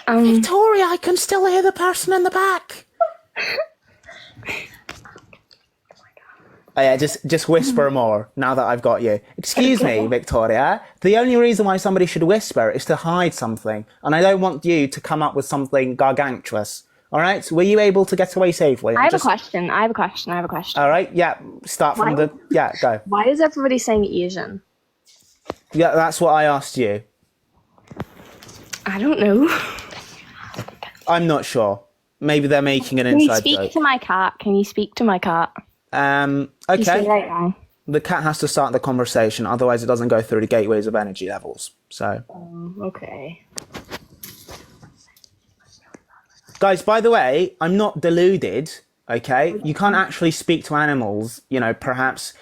Victoria, I can still hear the person in the back. Oh yeah, just whisper more now that I've got you. Excuse me, Victoria. The only reason why somebody should whisper is to hide something. And I don't want you to come up with something gargantuous. All right? Were you able to get away safely? I have a question. All right, yeah. Start from go. Why is everybody saying Asian? Yeah, that's what I asked you. I don't know. I'm not sure. Maybe they're making an inside joke. Can you speak to my cat? Okay. Right now. The cat has to start the conversation, otherwise it doesn't go through the gateways of energy levels. So. Okay. Guys, by the way, I'm not deluded, okay? You can't actually speak to animals, perhaps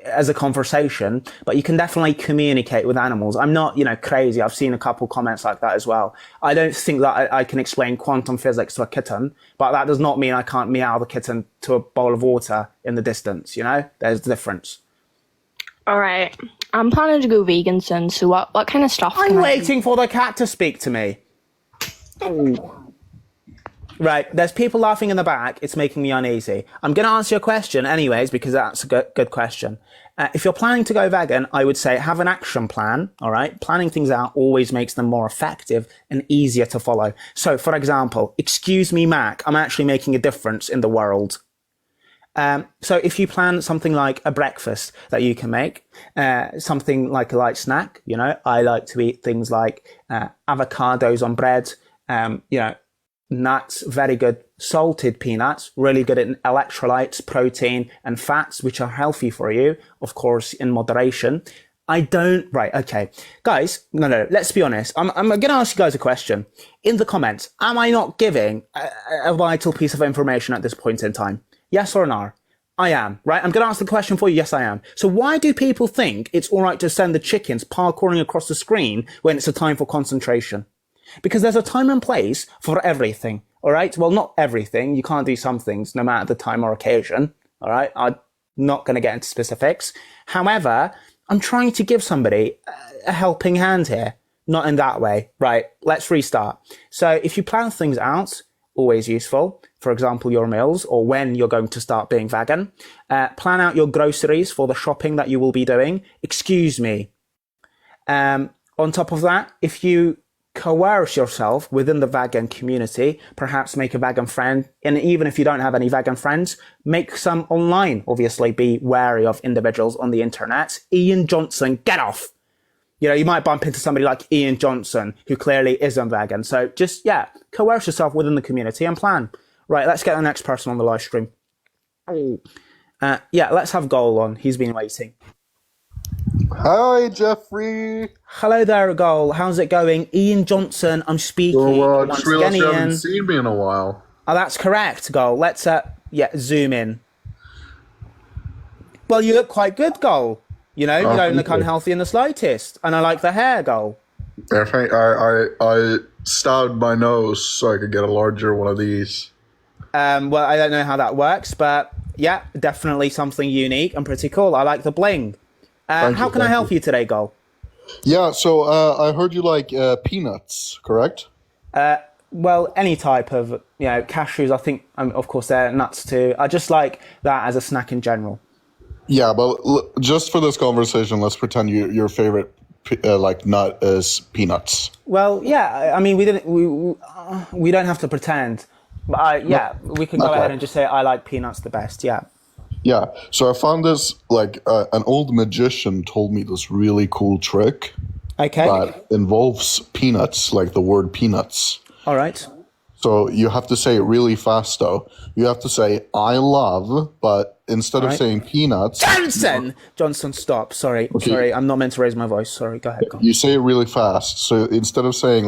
as a conversation, but you can definitely communicate with animals. I'm not, crazy. I've seen a couple comments like that as well. I don't think that I can explain quantum physics to a kitten, but that does not mean I can't meow the kitten to a bowl of water in the distance, There's a difference. All right. I'm planning to go vegan soon, so what kind of stuff I'm waiting for the cat to speak to me. Right, there's people laughing in the back. It's making me uneasy. I'm going to answer your question anyways, because that's a good question. If you're planning to go vegan, I would say have an action plan, all right? Planning things out always makes them more effective and easier to follow. So, for example, excuse me, Mac, I'm actually making a difference in the world. So if you plan something like a breakfast that you can make, something like a light snack, I like to eat things like avocados on bread, nuts, very good salted peanuts, really good in electrolytes, protein and fats, which are healthy for you, of course, in moderation. Right, okay. Guys, no, let's be honest. I'm going to ask you guys a question. In the comments, am I not giving a vital piece of information at this point in time? Yes or no? I am, right? I'm going to ask the question for you. Yes, I am. So why do people think it's all right to send the chickens parkouring across the screen when it's a time for concentration? Because there's a time and place for everything, all right? Well, not everything. You can't do some things no matter the time or occasion, all right? I'm not going to get into specifics. However, I'm trying to give somebody a helping hand here. Not in that way. Right, let's restart. So if you plan things out, always useful. For example, your meals or when you're going to start being vegan. Plan out your groceries for the shopping that you will be doing. Excuse me. On top of that, if you coerce yourself within the vegan community, perhaps make a vegan friend. And even if you don't have any vegan friends, make some online. Obviously, be wary of individuals on the internet. Ian Johnson, get off. You might bump into somebody like Ian Johnson, who clearly isn't vegan. So just, coerce yourself within the community and plan. Right, let's get the next person on the live stream. Let's have Goal on. He's been waiting. Hi, Jeffrey. Hello there, Goal. How's it going? Ian Johnson, I'm speaking. I just realized you haven't seen me in a while. Oh, that's correct, Goal. Let's, zoom in. Well, you look quite good, Goal. You don't look unhealthy in the slightest. And I like the hair, Goal. I think I stabbed my nose so I could get a larger one of these. Well, I don't know how that works, but definitely something unique and pretty cool. I like the bling. How can I help you today, Goal? Yeah, so I heard you like peanuts, correct? Well, any type of, cashews, I think, of course, they're nuts too. I just like that as a snack in general. Yeah, but just for this conversation, let's pretend your favorite nut is peanuts. Well, I mean, we don't have to pretend. But we can go ahead and just say I like peanuts the best, Yeah, so I found this, an old magician told me this really cool trick. Okay. That involves peanuts, like the word peanuts. All right. So you have to say it really fast, though. You have to say, I love, but instead of saying peanuts... Johnson, stop. Sorry, I'm not meant to raise my voice. Sorry, go ahead. You say it really fast. So instead of saying,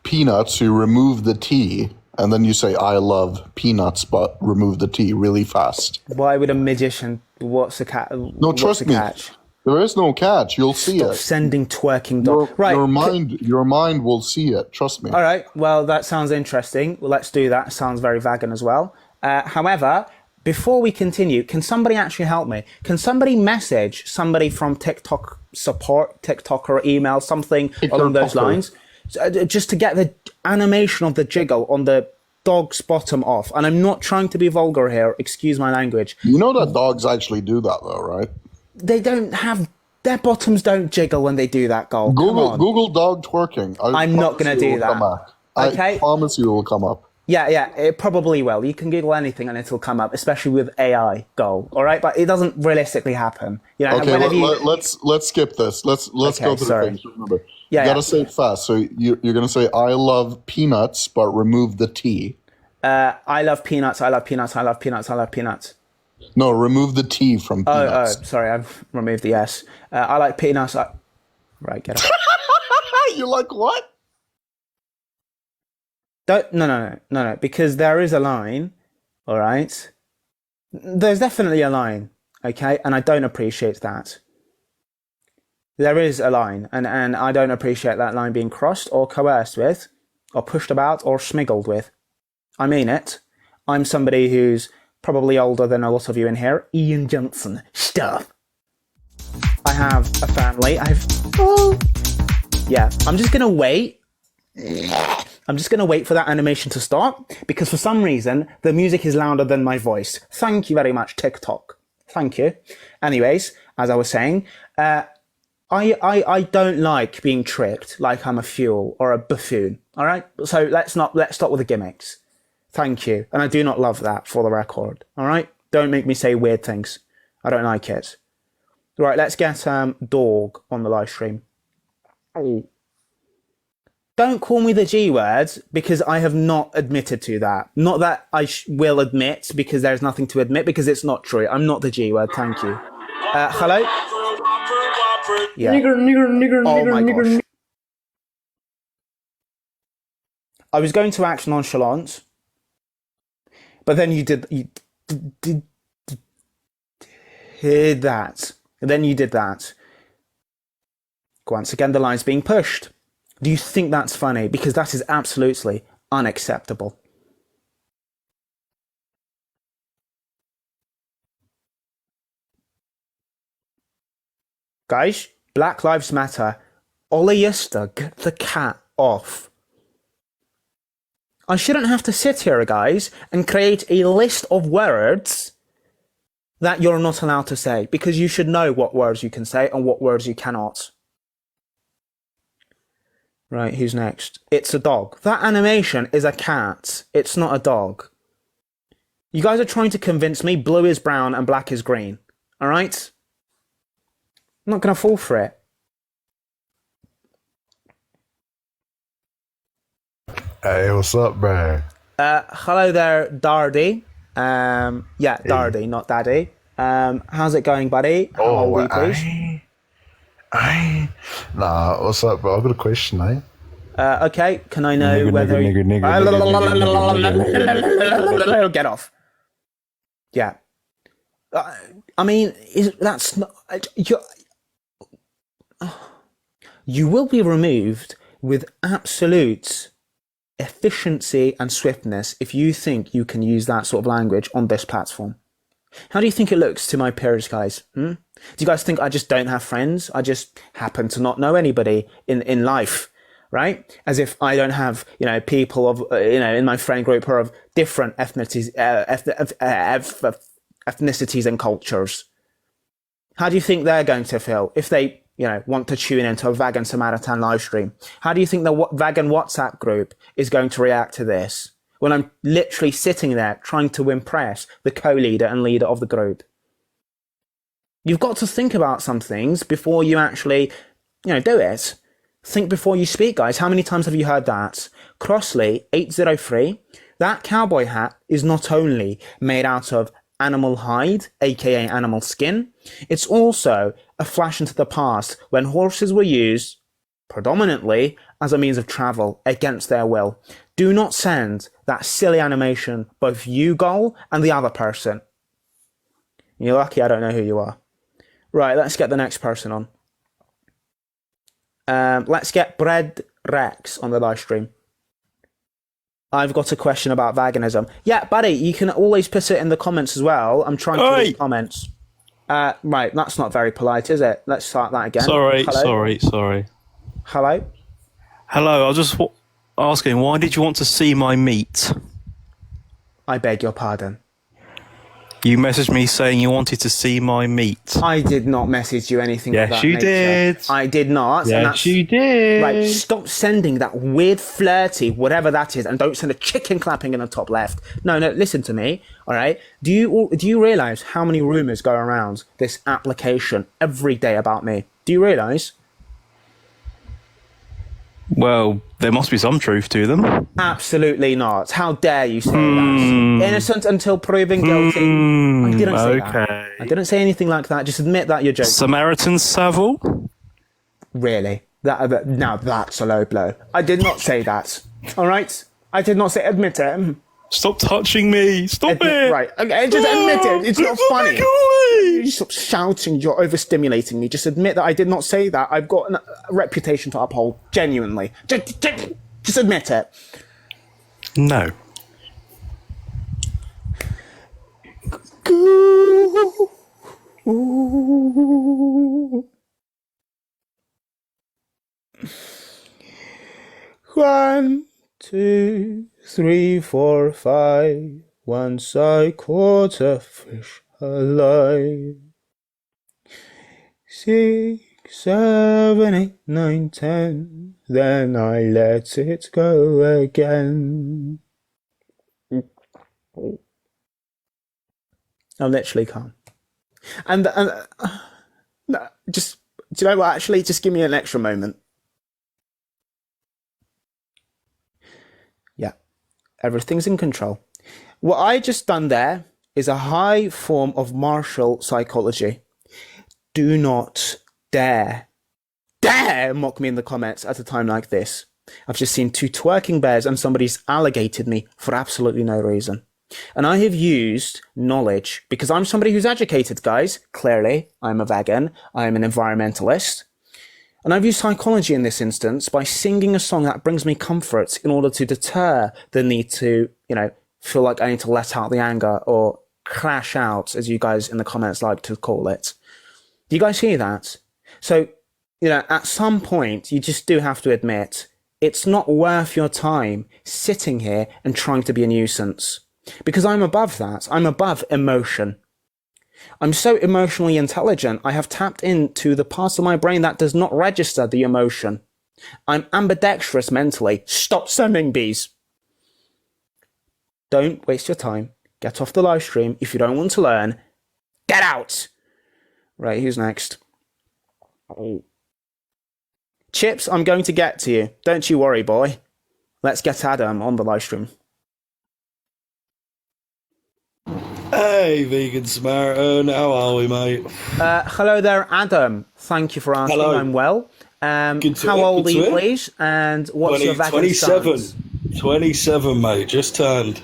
peanuts, you remove the T, and then you say, I love peanuts, but remove the T really fast. Why would a magician... What's the catch? No, trust me. Catch? There is no catch. You'll see it. Sending twerking dog. Your mind will see it. Trust me. All right. Well, that sounds interesting. Well, let's do that. Sounds very vegan as well. However, before we continue, can somebody actually help me? Can somebody message somebody from TikTok support, TikTok or email, something along those lines? just to get the animation of the jiggle on the dog's bottom off. And I'm not trying to be vulgar here. Excuse my language. You know that dogs actually do that, though, right? They don't have... Their bottoms don't jiggle when they do that, Goal. Google dog twerking. I'm not going to do that. Okay? I promise you it will come up. Yeah, it probably will. You can Google anything and it'll come up, especially with AI, Goal. All right? But it doesn't realistically happen. You know, Okay, let's skip this. Let's go through the things. Remember, you gotta say it fast. So you're gonna say, I love peanuts, but remove the T. I love peanuts, I love peanuts, I love peanuts, I love peanuts. No, remove the T from peanuts. Oh, sorry, I've removed the S. I like peanuts. Right, get it. You like what? No, because there is a line, all right? There's definitely a line, okay? And I don't appreciate that. There is a line, and I don't appreciate that line being crossed or coerced with, or pushed about, or smiggled with. I mean it. I'm somebody who's probably older than a lot of you in here. Ian Johnson. Stuff. I have a family. Yeah, I'm just going to wait. I'm just going to wait for that animation to start, because for some reason, the music is louder than my voice. Thank you very much, TikTok. Thank you. Anyways, as I was saying, I don't like being tricked like I'm a fool or a buffoon. All right? So let's stop with the gimmicks. Thank you. And I do not love that, for the record. All right? Don't make me say weird things. I don't like it. Right, let's get dog on the live stream. Oh. Don't call me the G word, because I have not admitted to that. Not that I will admit, because there's nothing to admit, because it's not true. I'm not the G word, thank you. Hello? Yeah. Oh my gosh. I was going to act nonchalant, but then you did that. And then you did that. Once again, the line's being pushed. Do you think that's funny? Because that is absolutely unacceptable. Guys, Black Lives Matter. Olayista, get the cat off. I shouldn't have to sit here, guys, and create a list of words that you're not allowed to say, because you should know what words you can say and what words you cannot. Right, who's next? It's a dog. That animation is a cat. It's not a dog. You guys are trying to convince me blue is brown and black is green. All right? I'm not going to fall for it. Hey, what's up, bro? Hello there, Dardy. Yeah, Dardy, not Daddy. How's it going, buddy? How old are you, please? Nah, what's up, bro? I've got a question, eh? Okay, can I know whether... Get off. Yeah. I mean, that's not... You will be removed with absolute efficiency and swiftness if you think you can use that sort of language on this platform. How do you think it looks to my peers, guys? Do you guys think I just don't have friends? I just happen to not know anybody in life, right? As if I don't have, people of, in my friend group who are of different ethnicities and cultures. How do you think they're going to feel if they, want to tune into a vegan Samaritan live stream? How do you think the vegan WhatsApp group is going to react to this when I'm literally sitting there trying to impress the co-leader and leader of the group? You've got to think about some things before you actually, do it. Think before you speak, guys. How many times have you heard that? Crossley 803, that cowboy hat is not only made out of animal hide, aka animal skin, it's also a flash into the past when horses were used predominantly as a means of travel against their will. Do not send that silly animation, both you, Goal, and the other person. You're lucky I don't know who you are. Right, let's get the next person on. Let's get Bread Rex on the live stream. I've got a question about veganism. Yeah, buddy, you can always put it in the comments as well. I'm trying to read comments. Right, that's not very polite, is it? Let's start that again. Sorry. Hello? Hello? Hello, I was just asking, why did you want to see my meat? I beg your pardon. You messaged me saying you wanted to see my meat. I did not message you anything of Yes, that you nature. did. I did not. and Yes, that's, you did. Right, stop sending that weird flirty, whatever that is, and don't send a chicken clapping in the top left. No, listen to me, all right? Do you realise how many rumours go around this application every day about me? Do you realise? Well, there must be some truth to them. Absolutely not. How dare you say that? Innocent until proven guilty. I didn't say that. I didn't say anything like that. Just admit that you're joking. Samaritan Savile? Really? Now that's a low blow. I did not say that. All right? I did not say admit it. Stop touching me. Stop it. Right. Okay, just admit it. It's not funny. You stop shouting. You're overstimulating me. Just admit that I did not say that. I've got a reputation to uphold. Genuinely. Just admit it. No. One, two, three, four, five. Once I caught a fish alive. 6, 7, 8, 9, 10. Then I let it go again. I literally can't. And no, just, do you know what? Actually, just give me an extra moment. Yeah, everything's in control. What I just done there is a high form of martial psychology. Do not dare mock me in the comments at a time like this. I've just seen 2 twerking bears and somebody's alligated me for absolutely no reason. And I have used knowledge because I'm somebody who's educated, guys. Clearly, I'm a vegan. I'm an environmentalist. And I've used psychology in this instance by singing a song that brings me comfort in order to deter the need to, feel like I need to let out the anger or crash out, as you guys in the comments like to call it. Do you guys hear that? So, at some point, you just do have to admit it's not worth your time sitting here and trying to be a nuisance. Because I'm above that. I'm above emotion. I'm so emotionally intelligent, I have tapped into the part of my brain that does not register the emotion. I'm ambidextrous mentally. Stop sending bees. Don't waste your time. Get off the live stream. If you don't want to learn, get out. Right, who's next? Oh. Chips, I'm going to get to you. Don't you worry, boy. Let's get Adam on the live stream. Hey, Vegan Samaritan, how are we, mate? Hello there, Adam. Thank you for asking. Hello. I'm well. How old are you, please? And what's your vegan 27. stance? 27, mate, just turned.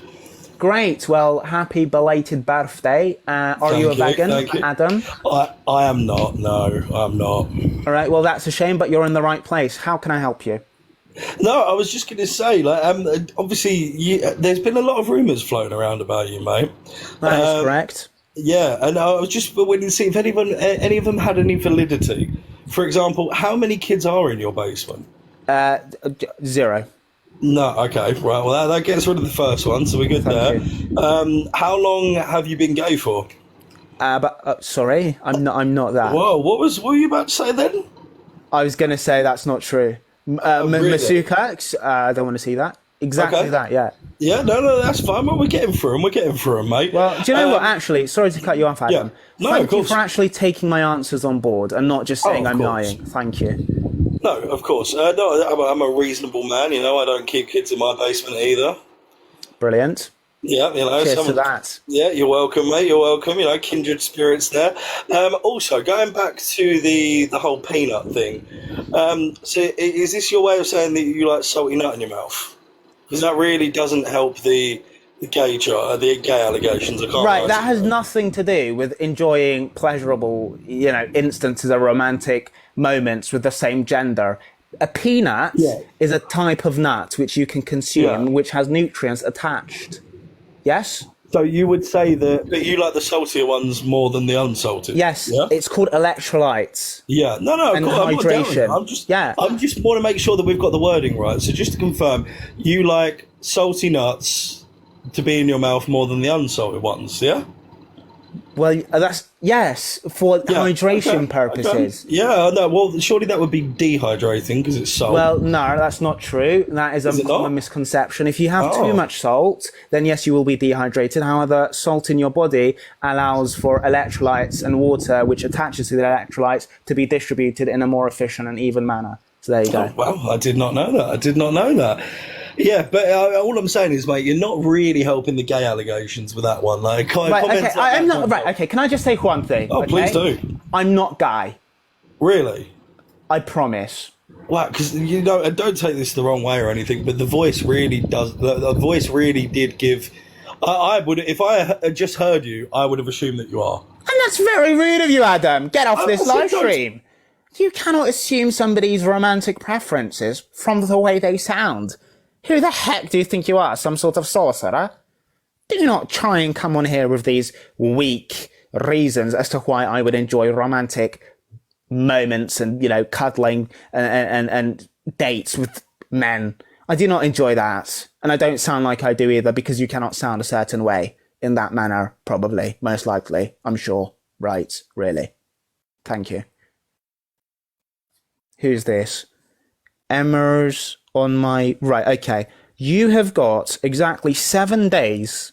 Great. Well, happy belated birthday. Are you a vegan, Adam? I am not, no, I'm not. All right, well, that's a shame, but you're in the right place. How can I help you? No, I was just going to say, obviously, there's been a lot of rumours floating around about you, mate. That is correct. Yeah, and I was just waiting to see if any of them had any validity. For example, how many kids are in your basement? 0. No, okay, right. Well, that gets rid of the first one, so we're good there. How long have you been gay for? Sorry, I'm not that. Whoa, what were you about to say then? I was going to say that's not true. Really? Masuka, I don't want to see that. Exactly Okay. that, yeah. Yeah, no, that's fine. Well, we're getting through them, mate. Well, do you know what, actually, sorry to cut you off, Adam. No, Thank of course. you for actually taking my answers on board and not just saying of I'm course. lying. Thank you. No, of course. No, I'm a reasonable man, I don't keep kids in my basement either. Brilliant. Yeah, Cheers to that. Yeah, you're welcome, mate. You're welcome. Kindred spirits there. Also, going back to the whole peanut thing. So, is this your way of saying that you like salty nut in your mouth? Because that really doesn't help the gay allegations. I can't. Right, that has nothing to do with enjoying pleasurable, instances of romantic moments with the same gender. A peanut is a type of nut which you can consume, which has nutrients attached. Yes? So you would say that you like the saltier ones more than the unsalted? Yes, Yeah. it's called electrolytes. Yeah. No. And Cool. I'm not doubting hydration. it. Yeah. I just want to make sure that we've got the wording right. So just to confirm, you like salty nuts to be in your mouth more than the unsalted ones. Yeah. Well, that's yes for hydration purposes. Okay. Yeah, no. Well, surely that would be dehydrating because it's salt. Well, no, that's not true. That is a it not? common misconception. If you have Oh. too much salt, then yes, you will be dehydrated. However, salt in your body allows for electrolytes and water, which attaches to the electrolytes, to be distributed in a more efficient and even manner. So there you go. Well, I did not know that. Yeah, but all I'm saying is, mate, you're not really helping the gay allegations with that one. Like, Right, okay, I'm not right. Okay, can I just say one thing? Oh, okay? please do. I'm not gay. Really? I promise. Wow, because you know, and don't take this the wrong way or anything, but the voice really does. The voice really did give. I would, if I had just heard you, I would have assumed that you are. And that's very rude of you, Adam. Get off this said live don't. stream. You cannot assume somebody's romantic preferences from the way they sound. Who the heck do you think you are? Some sort of sorcerer? Do not try and come on here with these weak reasons as to why I would enjoy romantic moments and, you know, cuddling and dates with men. I do not enjoy that. And I don't sound like I do either, because you cannot sound a certain way in that manner, probably, most likely, I'm sure. Right, really. Thank you. Who's this? Emma's on my right. Okay, you have got exactly 7 days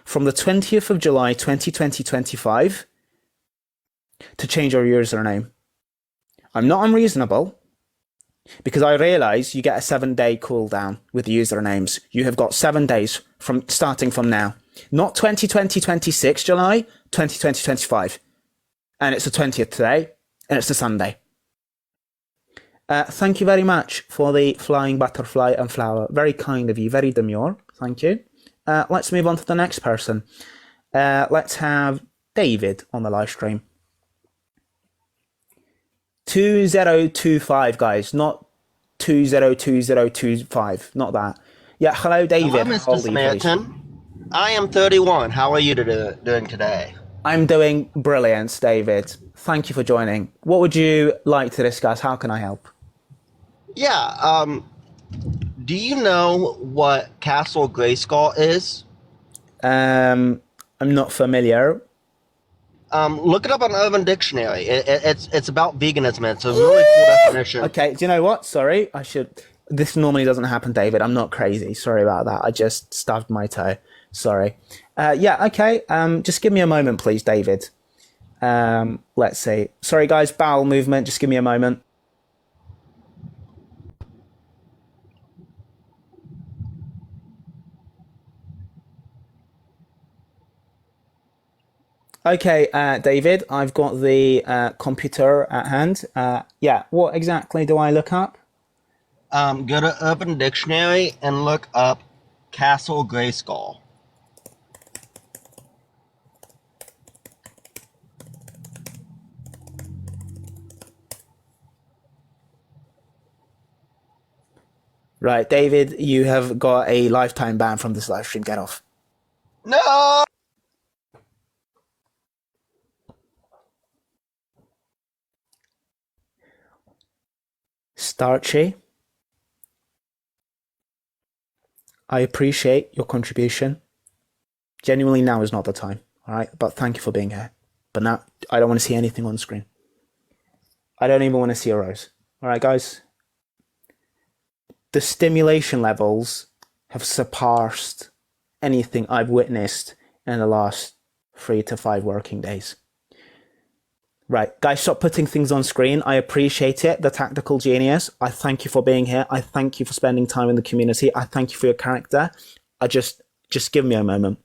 from the 20th of July 2025 to change your username. I'm not unreasonable, because I realise you get a 7-day cooldown with usernames. You have got 7 days from starting from now. Not 2026 July, 2025. And it's the 20th today, and it's the Sunday. Thank you very much for the flying butterfly and flower. Very kind of you, very demure. Thank you. Let's move on to the next person. Let's have David on the live stream. 2025, guys, not 202025, not that. Yeah, hello, David. Hello, Mr. Samaritan. I am 31. How are you doing today? I'm doing brilliant, David. Thank you for joining. What would you like to discuss? How can I help? Yeah, do you know what Castle Grayskull is? I'm not familiar. Look it up on Urban Dictionary. It's about veganism. It's a really cool definition. Okay, do you know what? Sorry, I should... This normally doesn't happen, David. I'm not crazy. Sorry about that. I just stubbed my toe. Sorry. Yeah, okay. Just give me a moment, please, David. Let's see. Sorry, guys, bowel movement. Just give me a moment. Okay, David, I've got the computer at hand. Yeah, what exactly do I look up? Go to Urban Dictionary and look up Castle Grayskull. Right, David, you have got a lifetime ban from this live stream. Get off. No! Starchy, I appreciate your contribution. Genuinely, now is not the time, all right? But thank you for being here. But now, I don't want to see anything on screen. I don't even want to see a rose. All right, guys? The stimulation levels have surpassed anything I've witnessed in the last 3 to 5 working days. Right, guys, stop putting things on screen. I appreciate it, the tactical genius. I thank you for being here. I thank you for spending time in the community. I thank you for your character. Just give me a moment.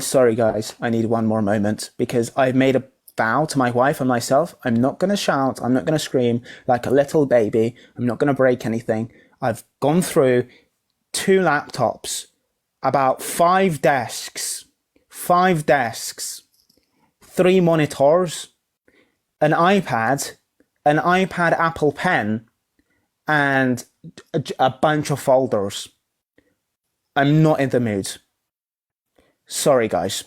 Sorry, guys. I need one more moment because I've made a vow to my wife and myself. I'm not going to shout. I'm not going to scream like a little baby. I'm not going to break anything. I've gone through 2 laptops, about 5 desks, 3 monitors, an iPad Apple Pen, and a bunch of folders. I'm not in the mood. Sorry, guys.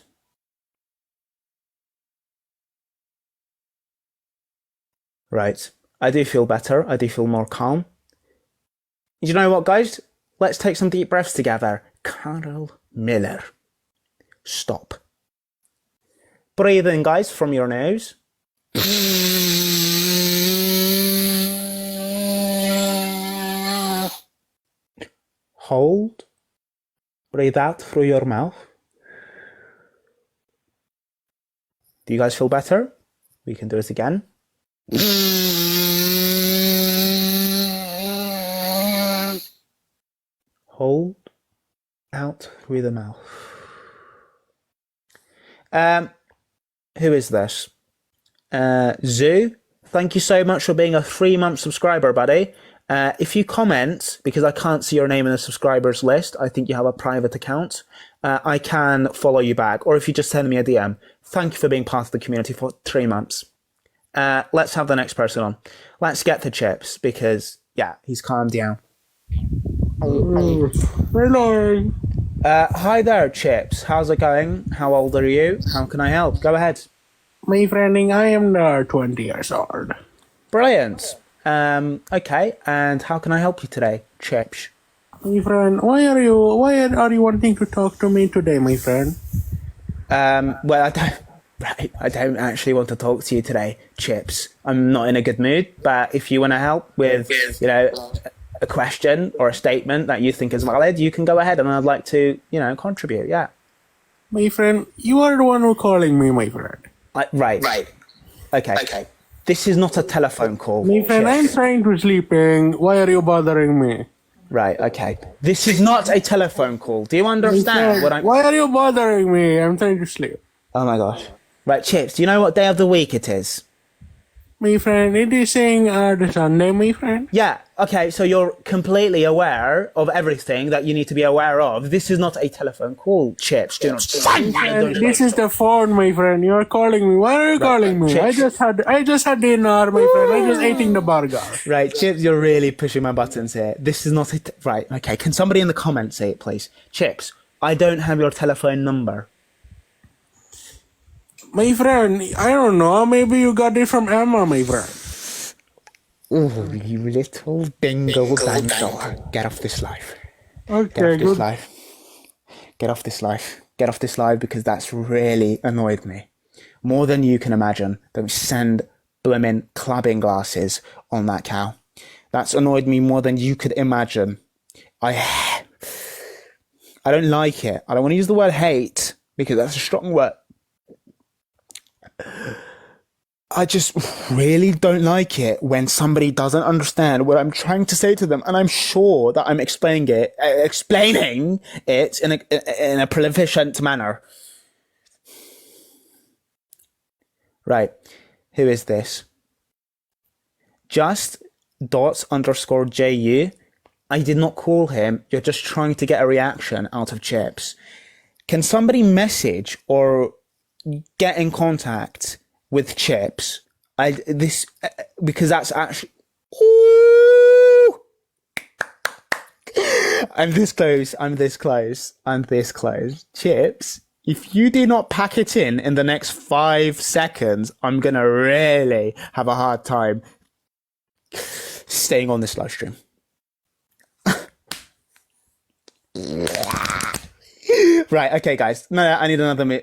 Right. I do feel better. I do feel more calm. You know what, guys? Let's take some deep breaths together. Carol Miller. Stop. Breathe in, guys, from your nose. Hold. Breathe out through your mouth. Do you guys feel better? We can do it again. Hold out through the mouth. Who is this? Zoo, thank you so much for being a 3-month subscriber, buddy. If you comment, because I can't see your name in the subscribers list, I think you have a private account, I can follow you back. Or if you just send me a DM, thank you for being part of the community for 3 months. Let's have the next person on. Let's get to Chips, because, yeah, he's calmed down. Hello. Hi there, Chips. How's it going? How old are you? How can I help? Go ahead. My friend, I am 20 years old. Brilliant. Okay, and how can I help you today, Chips? My friend, why are you wanting to talk to me today, my friend? Well, I don't actually want to talk to you today, Chips. I'm not in a good mood, but if you want to help with, a question or a statement that you think is valid, you can go ahead, and I'd like to, contribute, yeah. My friend, you are the one who calling me, my friend. Right. Okay. This is not a telephone call. My friend, I'm trying to sleeping. Why are you bothering me? Right, okay. This is not a telephone call. Do you understand what I'm... Why are you bothering me? I'm trying to sleep. Oh my gosh. Right, Chips, do you know what day of the week it is? My friend, it is saying the Sunday, my friend. Yeah, okay, so you're completely aware of everything that you need to be aware of. This is not a telephone call, Chips. Do not... This is the phone, my friend. You are calling me. Why are you calling me? Chips. I just had dinner, my friend. I just eating the burger. Right, Chips, you're really pushing my buttons here. This is not a... Right, okay, can somebody in the comments say it, please? Chips, I don't have your telephone number. My friend, I don't know. Maybe you got it from Emma, my friend. Oh, you little dingle dangle. Get off this live. Okay, Get off this good. live. Get off this live. Get off this live, because that's really annoyed me. More than you can imagine. Don't send blimmin' clubbing glasses on that cow. That's annoyed me more than you could imagine. I don't like it. I don't want to use the word hate, because that's a strong word. I just really don't like it when somebody doesn't understand what I'm trying to say to them, and I'm sure that I'm explaining it in a proficient manner. Right, who is this? Just._JU. I did not call him. You're just trying to get a reaction out of Chips. Can somebody message or get in contact with Chips? Because that's actually... Ooh! I'm this close. Chips, if you do not pack it in the next 5 seconds, I'm gonna really have a hard time staying on this live stream. Right, okay, guys. No, I need another moment.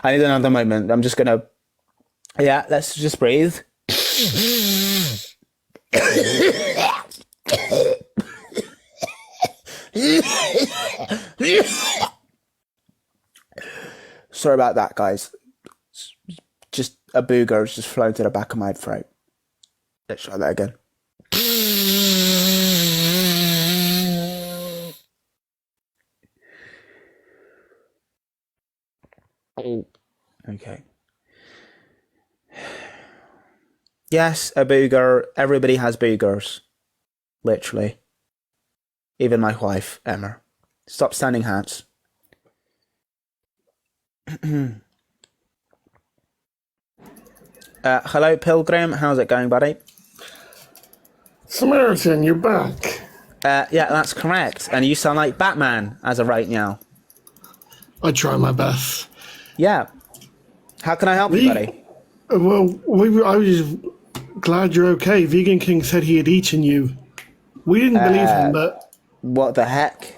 I need another moment. I'm just gonna... Yeah, let's just breathe. Sorry about that, guys. Just a booger's just flown to the back of my throat. Let's try that again. Okay. Yes, a booger. Everybody has boogers. Literally. Even my wife, Emma. Stop standing hats. Hello, Pilgrim. How's it going, buddy? Samaritan, you're back. Yeah, that's correct. And you sound like Batman as of right now. I try my best. Yeah. How can I help you, buddy? Well, I was glad you're okay. Vegan King said he had eaten you. We didn't believe him, but What the heck?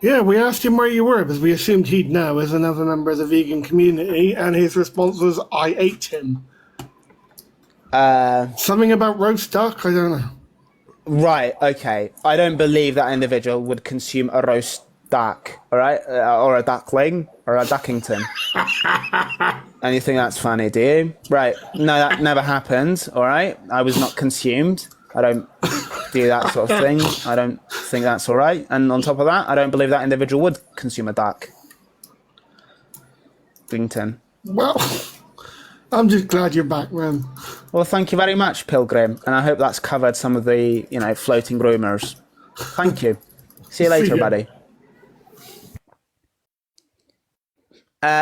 yeah, we asked him where you were because we assumed he'd know as another member of the vegan community, and his response was, "I ate him." Something about roast duck? I don't know. Right, okay. I don't believe that individual would consume a roast duck, alright? Or a duckling, or a duckington. And you think that's funny, do you? Right, no, that never happened, alright? I was not consumed. I don't do that sort of thing. I don't think that's alright. And on top of that, I don't believe that individual would consume a duck. Duckington. Well, I'm just glad you're back, man. Well, thank you very much, Pilgrim. And I hope that's covered some of the, floating rumours. Thank you. See you later, ya. buddy.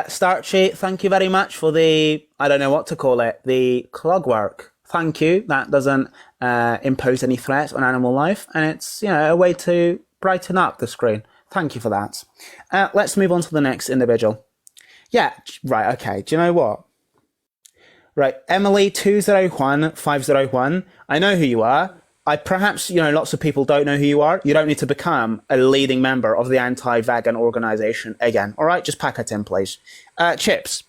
Starchy, thank you very much for the, I don't know what to call it, the clogwork. Thank you. That doesn't impose any threat on animal life. And it's, a way to brighten up the screen. Thank you for that. Let's move on to the next individual. Yeah, right, okay. Do you know what? Right, Emily 201501. I know who you are. Perhaps, lots of people don't know who you are. You don't need to become a leading member of the anti-vegan organization again. All right, just pack it in, please. Chips.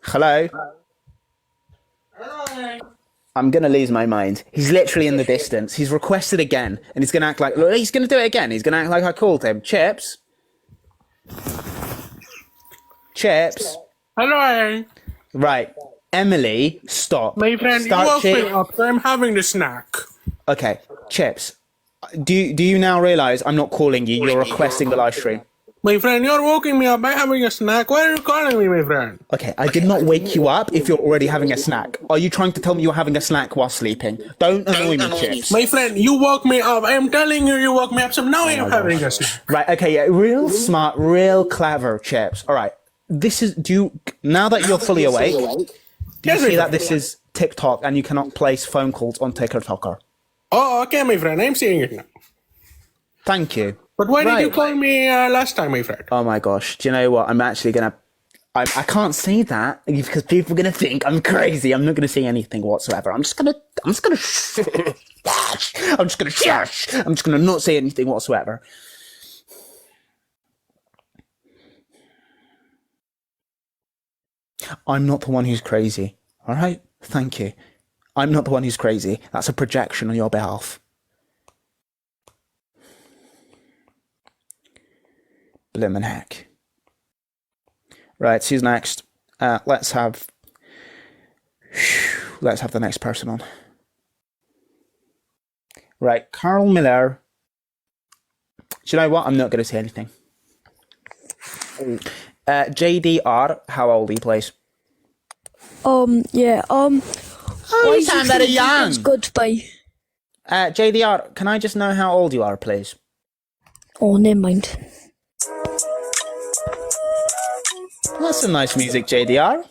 Hello? I'm going to lose my mind. He's literally in the distance. He's requested again, and he's going to act like... He's going to do it again. He's going to act like I called him. Chips? Hello, Right. Emily, stop. my friend. Start, You woke me Chips. up. I'm having the snack. Okay, Chips. Do you now realise I'm not calling you? You're requesting the live stream. My friend, you're waking me up by having a snack. Why are you calling me, my friend? Okay, I did not wake you up if you're already having a snack. Are you trying to tell me you're having a snack while sleeping? Don't annoy me, Chips. My friend, you woke me up. I'm telling you, you woke me up. So now you're having a snack. Right, okay, yeah, real smart, real clever, Chips. All right, now that you're fully awake, do you see that this is TikTok and you cannot place phone calls on TikToker? Oh, okay, my friend. I'm seeing it now. Thank you. But why Right. did you call me last time, my friend? Oh my gosh, do you know what? I'm actually gonna... I can't say that because people are gonna think I'm crazy. I'm not gonna say anything whatsoever. I'm just gonna shush. I'm just gonna not say anything whatsoever. I'm not the one who's crazy. All right? Thank you. I'm not the one who's crazy. That's a projection on your behalf. Blimmin' heck. Right, who's next? Let's have the next person on. Right, Carl Miller. Do you know what? I'm not going to say anything. JDR, how old are you, please? Yeah, Oh, you sound very young. It's goodbye. JDR, can I just know how old you are, please? Oh, never mind. That's some nice music, JDR.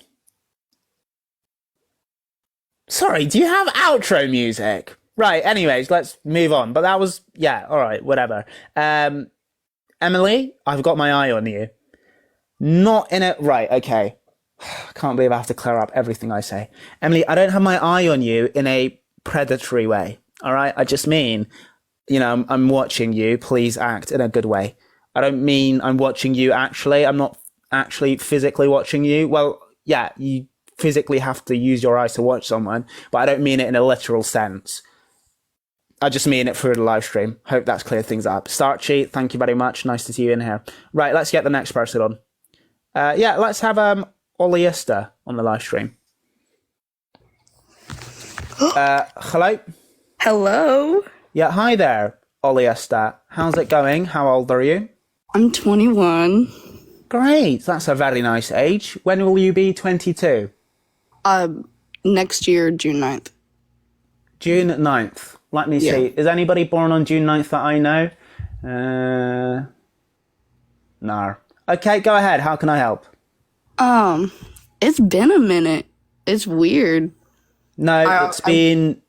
Sorry, do you have outro music? Right, anyways, let's move on. But that was, yeah, all right, whatever. Emily, I've got my eye on you. Not in it, right, okay. I can't believe I have to clear up everything I say. Emily, I don't have my eye on you in a predatory way, all right? I just mean, I'm watching you. Please act in a good way. I don't mean I'm watching you actually. I'm not actually physically watching you. Well, yeah, you physically have to use your eyes to watch someone, but I don't mean it in a literal sense. I just mean it through the live stream. Hope that's cleared things up. Starchy, thank you very much. Nice to see you in here. Right, let's get the next person on. Yeah, let's have Oliesta on the live stream. Hello? Hello. Yeah, hi there, Oliesta. How's it going? How old are you? I'm 21. Great. That's a very nice age. When will you be 22? Next year, June 9th. June 9th. Let me see. Is anybody born on June 9th that I know? No. Okay, go ahead. How can I help? It's been a minute. It's weird. No, it's been,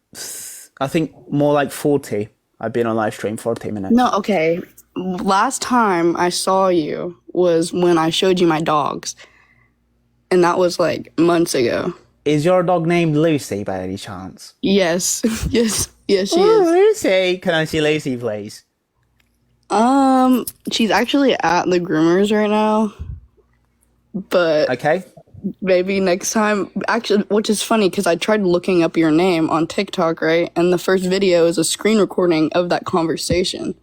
I think, more like 40. I've been on live stream 40 minutes. No, okay. Last time I saw you was when I showed you my dogs. And that was like months ago. Is your dog named Lucy by any chance? Yes. yes, she is. Lucy. Can I see Lucy, please? She's actually at the groomers right now. But Okay. maybe next time. Actually, which is funny because I tried looking up your name on TikTok, right? And the first video is a screen recording of that conversation.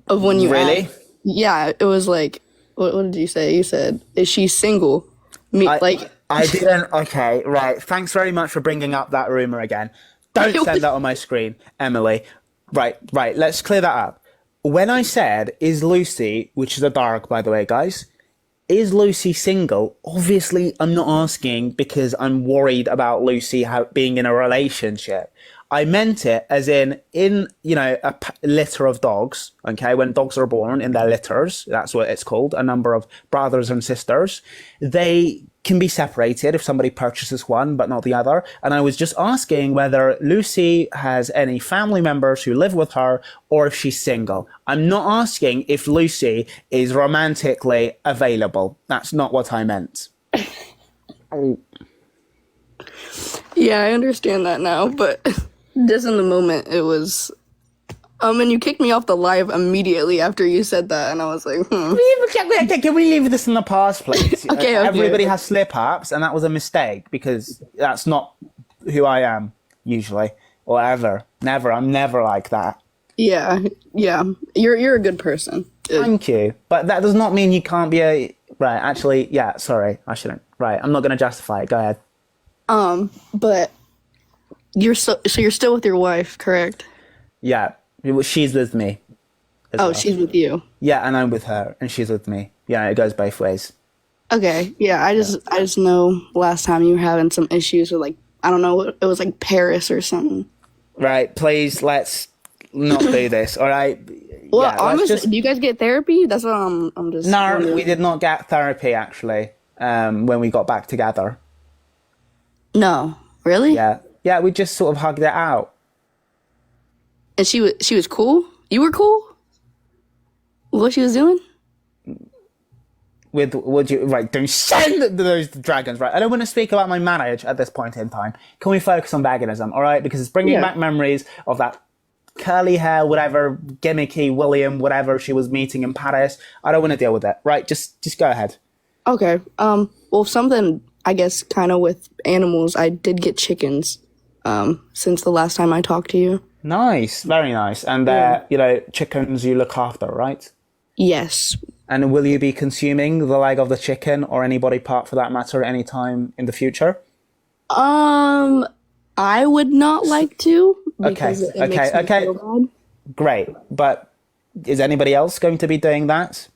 Of when you Really? asked- yeah, it was like, what did you say? You said, "Is she single?" I didn't. Okay, right. Thanks very much for bringing up that rumor again. Don't send that on my screen, Emily. Right. Let's clear that up. When I said, is Lucy, which is a dark, by the way, guys, is Lucy single? Obviously, I'm not asking because I'm worried about Lucy being in a relationship. I meant it as in a litter of dogs, okay? When dogs are born in their litters, that's what it's called, a number of brothers and sisters, they can be separated if somebody purchases one but not the other. And I was just asking whether Lucy has any family members who live with her or if she's single. I'm not asking if Lucy is romantically available. That's not what I meant. Yeah, I understand that now, but just in the moment, it was. And you kicked me off the live immediately after you said that, and I was like, Can we leave this in the past, please? Okay. Everybody has slip-ups, and that was a mistake, because that's not who I am, usually, or ever. Never. I'm never like that. Yeah. You're a good person. Thank you. But that does not mean you can't be a... Right, actually, yeah, sorry, I shouldn't. Right, I'm not going to justify it. Go ahead. But you're so you're still with your wife, correct? Yeah, she's with me. Oh, she's with you. Yeah, and I'm with her, and she's with me. Yeah, it goes both ways. Okay, yeah. I just know last time you were having some issues with, like, I don't know, it was like Paris or something. Right, please, let's not do this, all right? Well, yeah, honestly, do you guys get therapy? That's what I'm just. No, wondering. we did not get therapy, actually, when we got back together. No, really? Yeah, we just sort of hugged it out. And she was cool. You were cool. What she was doing? Don't send those dragons, right? I don't want to speak about my marriage at this point in time. Can we focus on veganism, all right? Because it's bringing back memories of that curly hair, whatever, gimmicky William, whatever she was meeting in Paris. I don't want to deal with it, right? Just go ahead. Okay. Well, something, I guess, kind of with animals, I did get chickens since the last time I talked to you. Nice, very nice. And chickens you look after, right? Yes. And will you be consuming the leg of the chicken or any body part for that matter any time in the future? I would not like to. Because it makes me feel bad. Great. But is anybody else going to be doing that?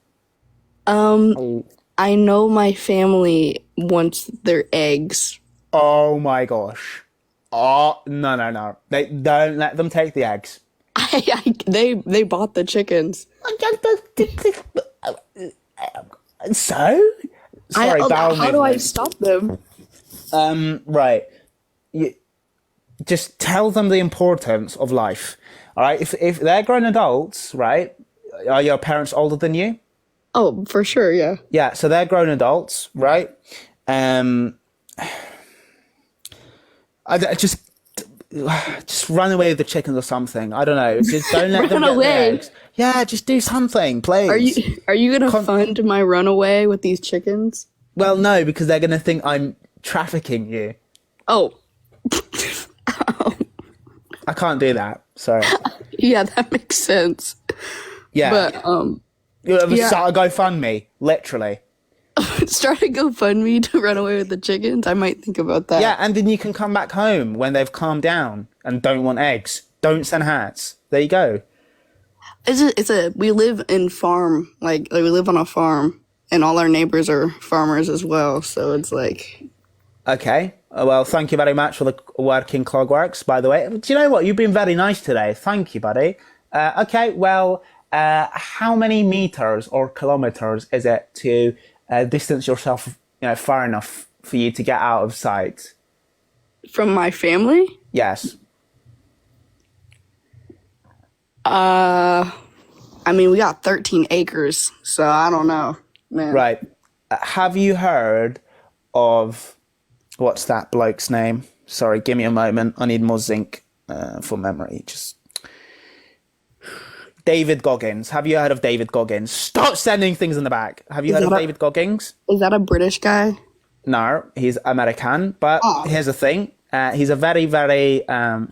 I know my family wants their eggs. Oh my gosh. Oh, no. They don't let them take the eggs. They bought the chickens. So? Sorry, how do I stop them? Right. Just tell them the importance of life. All right? If they're grown adults, right? Are your parents older than you? Oh, for sure, yeah. Yeah, so they're grown adults, right? Just run away with the chickens or something. I don't know. Just don't let them get the eggs. Yeah, just do something, please. Are you gonna fund my runaway with these chickens? Well, no, because they're gonna think I'm trafficking you. Oh. I can't do that. Sorry. Yeah, that makes sense. Yeah. But start a GoFundMe, literally. Start a GoFundMe to run away with the chickens. I might think about that. Yeah, and then you can come back home when they've calmed down and don't want eggs. Don't send hats. There you go. We live in farm, like we live on a farm, and all our neighbors are farmers as well. So it's like, Okay. Well, thank you very much for the working clogworks, by the way. Do you know what? You've been very nice today. Thank you, buddy. Okay. Well, how many meters or kilometers is it to distance yourself, far enough for you to get out of sight? from my family. Yes. I mean, we got 13 acres, so I don't know, man. Right. Have you heard of what's that bloke's name? Sorry, give me a moment. I need more zinc for memory. Just David Goggins. Have you heard of David Goggins? Stop sending things in the back. Have you heard of David Goggins? Is that a British guy? No, he's American. But here's the thing. He's a very, very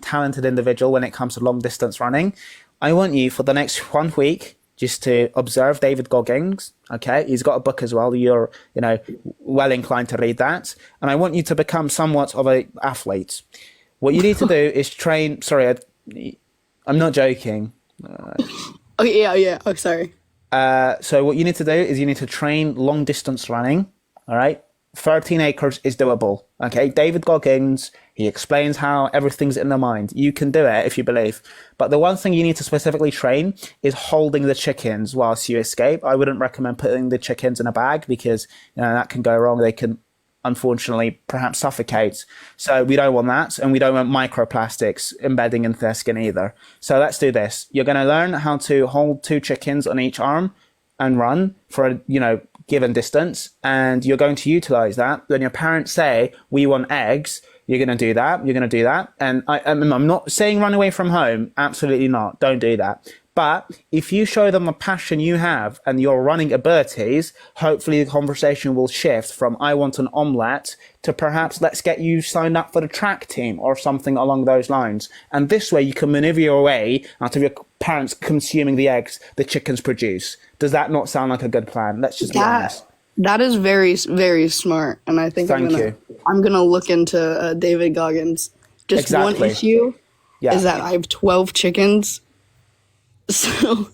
talented individual when it comes to long distance running. I want you for the next 1 week just to observe David Goggins. Okay, he's got a book as well. You're, well inclined to read that, and I want you to become somewhat of an athlete. What you need to do is train. Sorry, I'm not joking. Oh yeah. Oh, sorry. So what you need to do is you need to train long distance running. All right. 13 acres is doable. Okay. David Goggins, he explains how everything's in the mind. You can do it if you believe. But the one thing you need to specifically train is holding the chickens whilst you escape. I wouldn't recommend putting the chickens in a bag because that can go wrong. They can unfortunately perhaps suffocate. So we don't want that, and we don't want microplastics embedding into their skin either. So let's do this. You're going to learn how to hold 2 chickens on each arm and run for a given distance, and you're going to utilize that. When your parents say we want eggs, you're going to do that. You're going to do that. And I'm not saying run away from home. Absolutely not. Don't do that. But if you show them the passion you have and your running abilities, hopefully the conversation will shift from I want an omelette to perhaps let's get you signed up for the track team or something along those lines. And this way you can maneuver your way out of your parents consuming the eggs the chickens produce. Does that not sound like a good plan? Let's just be honest. That is very, very smart. And I think I'm gonna look into David Goggins. Just one issue is that I have 12 chickens. So,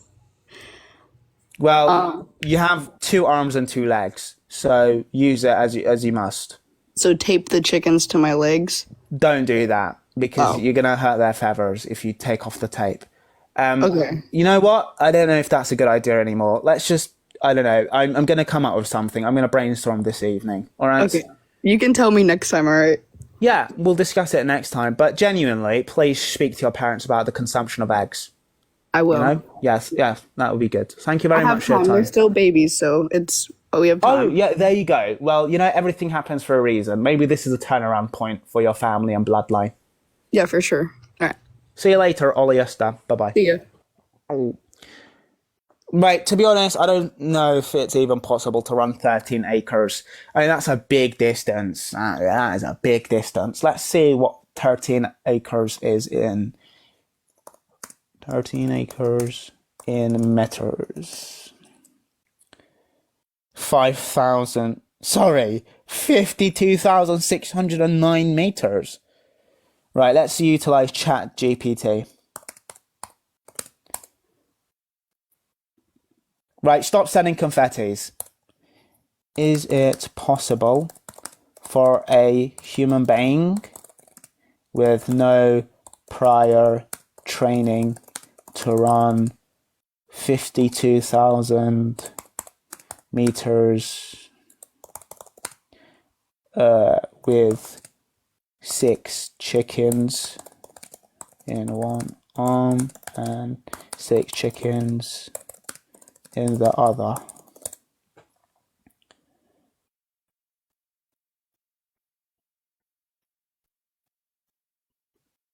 well, you have 2 arms and 2 legs, so use it as you must. So tape the chickens to my legs? Don't do that because you're gonna hurt their feathers if you take off the tape. Okay. You know what? I don't know if that's a good idea anymore. Let's just, I don't know. I'm gonna come up with something. I'm gonna brainstorm this evening. All right. Okay. You can tell me next time. All right. Yeah, we'll discuss it next time. But genuinely, please speak to your parents about the consumption of eggs. I will. Yes, that would be good. Thank you very much for your time. They're still babies, so we have time. Oh, yeah, there you go. Well, everything happens for a reason. Maybe this is a turnaround point for your family and bloodline. Yeah, for sure. All right. See you later, Oliesta. Bye-bye. See ya. Right, to be honest, I don't know if it's even possible to run 13 acres. I mean, that's a big distance. That is a big distance. Let's see what 13 acres is in... 13 acres in meters. 52,609 meters. Right, let's utilize ChatGPT. Right, stop sending confettis. Is it possible for a human being with no prior training to run 52,000 meters with 6 chickens in one arm and 6 chickens in the other?